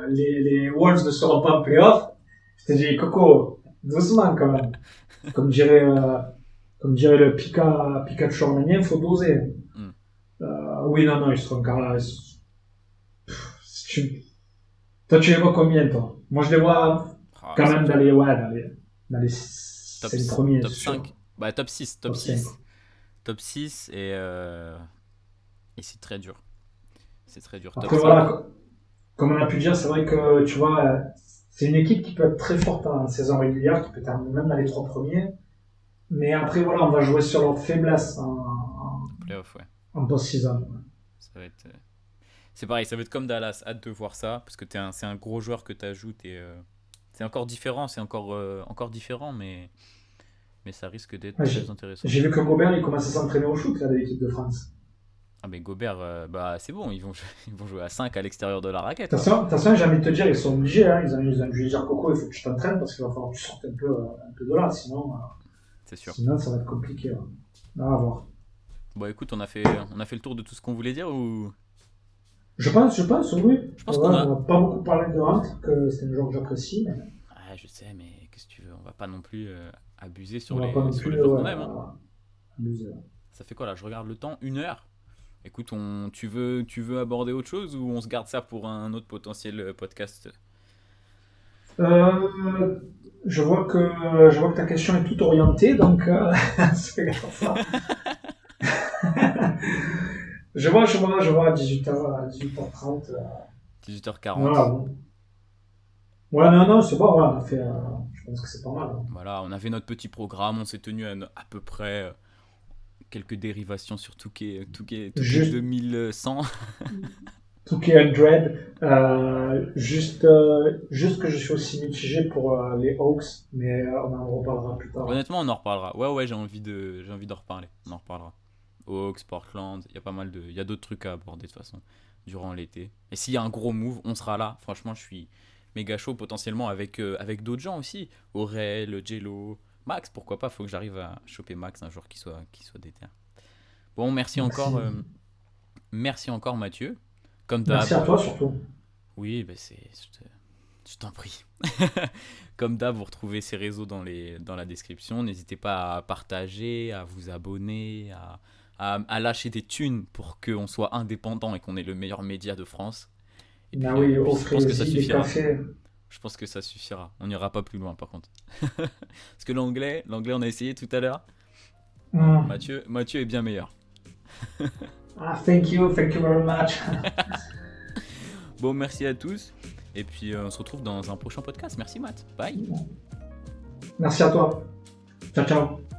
les Wolves ne seront pas en playoff, je te dis, Coco, doucement quand même. Comme dirait, euh, comme dirait le Pikachu arménien, faut doser. Hmm. Oui, non, non, ils seront encore. Si toi, tu les vois combien, toi? Moi, je les vois Ah, quand c'est même dur. dans les Top, 5 premiers, top c'est sûr. 5. Bah, top 6. Top Top 5. 6. Top 6 et c'est très dur. C'est très dur. Top Après, 5. voilà, comme on a pu dire, c'est vrai que, tu vois, c'est une équipe qui peut être très forte en saison régulière, qui peut terminer même dans les 3 premiers. Mais après, voilà, on va jouer sur leur faiblesse Playoff, ouais. en post-season. Ça va être. C'est pareil, ça va être comme Dallas. Hâte de voir ça. Parce que c'est un gros joueur que tu ajoutes et c'est encore différent. C'est encore différent, mais ça risque d'être Ouais, très intéressant. j'ai vu que Gobert, il commence à s'entraîner au shoot, là, de l'équipe de France. Ah, mais Gobert, bah c'est bon. Ils vont jouer à 5 à l'extérieur de la De raquette toute là. façon, j'ai envie de te dire, ils sont obligés, hein. Ils ont dû dire, Coco, il faut que tu t'entraînes parce qu'il va falloir que tu sortes un peu de là, C'est sûr. sinon ça va être compliqué, ouais. À voir. Bon, écoute, on a fait le tour de tout ce qu'on voulait dire ou. Je pense, oui. Je pense Ouais, qu'on on a. n'a pas beaucoup parlé de Hunt, que c'est un joueur que j'apprécie, mais Ah, je sais, mais qu'est-ce que tu veux? On va pas non plus abuser on va pas non sur plus, les joueurs ouais, qu'on aime, hein. abuser. Ça fait quoi là? Je regarde le temps, 1 heure. Écoute, tu veux aborder autre chose ou on se garde ça pour un autre potentiel podcast? Je vois que ta question est toute orientée, donc c'est comme ça. Je vois à 18h, à 18h30. 18h40. Voilà. Bon. Ouais, non, non, c'est bon, voilà, on a fait, je pense que c'est pas mal, hein. Voilà, on avait notre petit programme, on s'est tenu à peu près quelques dérivations sur Touquet Juste, 2100. 200, juste que je suis aussi mitigé pour les Hawks, mais on en reparlera plus tard. Honnêtement, on en reparlera. Ouais, j'ai envie d'en reparler. On en reparlera. Hawks, Portland, il y a pas mal de, il y a d'autres trucs à aborder de toute façon durant l'été. Et s'il y a un gros move, on sera là. Franchement, je suis méga chaud potentiellement avec d'autres gens aussi. Aurel, Jello, Max, pourquoi pas. Faut que j'arrive à choper Max un jour qui soit déter. Bon, Merci. merci encore Mathieu. Comme Merci d'hab, à toi surtout. oui, je t'en prie. Comme d'hab, vous retrouvez ces réseaux dans la description. N'hésitez pas à partager, à vous abonner, à lâcher des thunes pour qu'on soit indépendant et qu'on ait le meilleur média de France. Ben oui, Et puis je pense que ça offrez-y des suffira. cafés. Je pense que ça suffira. On n'ira pas plus loin par contre. Parce que l'anglais, on a essayé tout à l'heure. Mm. Mathieu est bien meilleur. Ah, thank you very much. Bon, merci à tous. Et puis on se retrouve dans un prochain podcast. Merci Matt. Bye. Merci à toi. Ciao, ciao.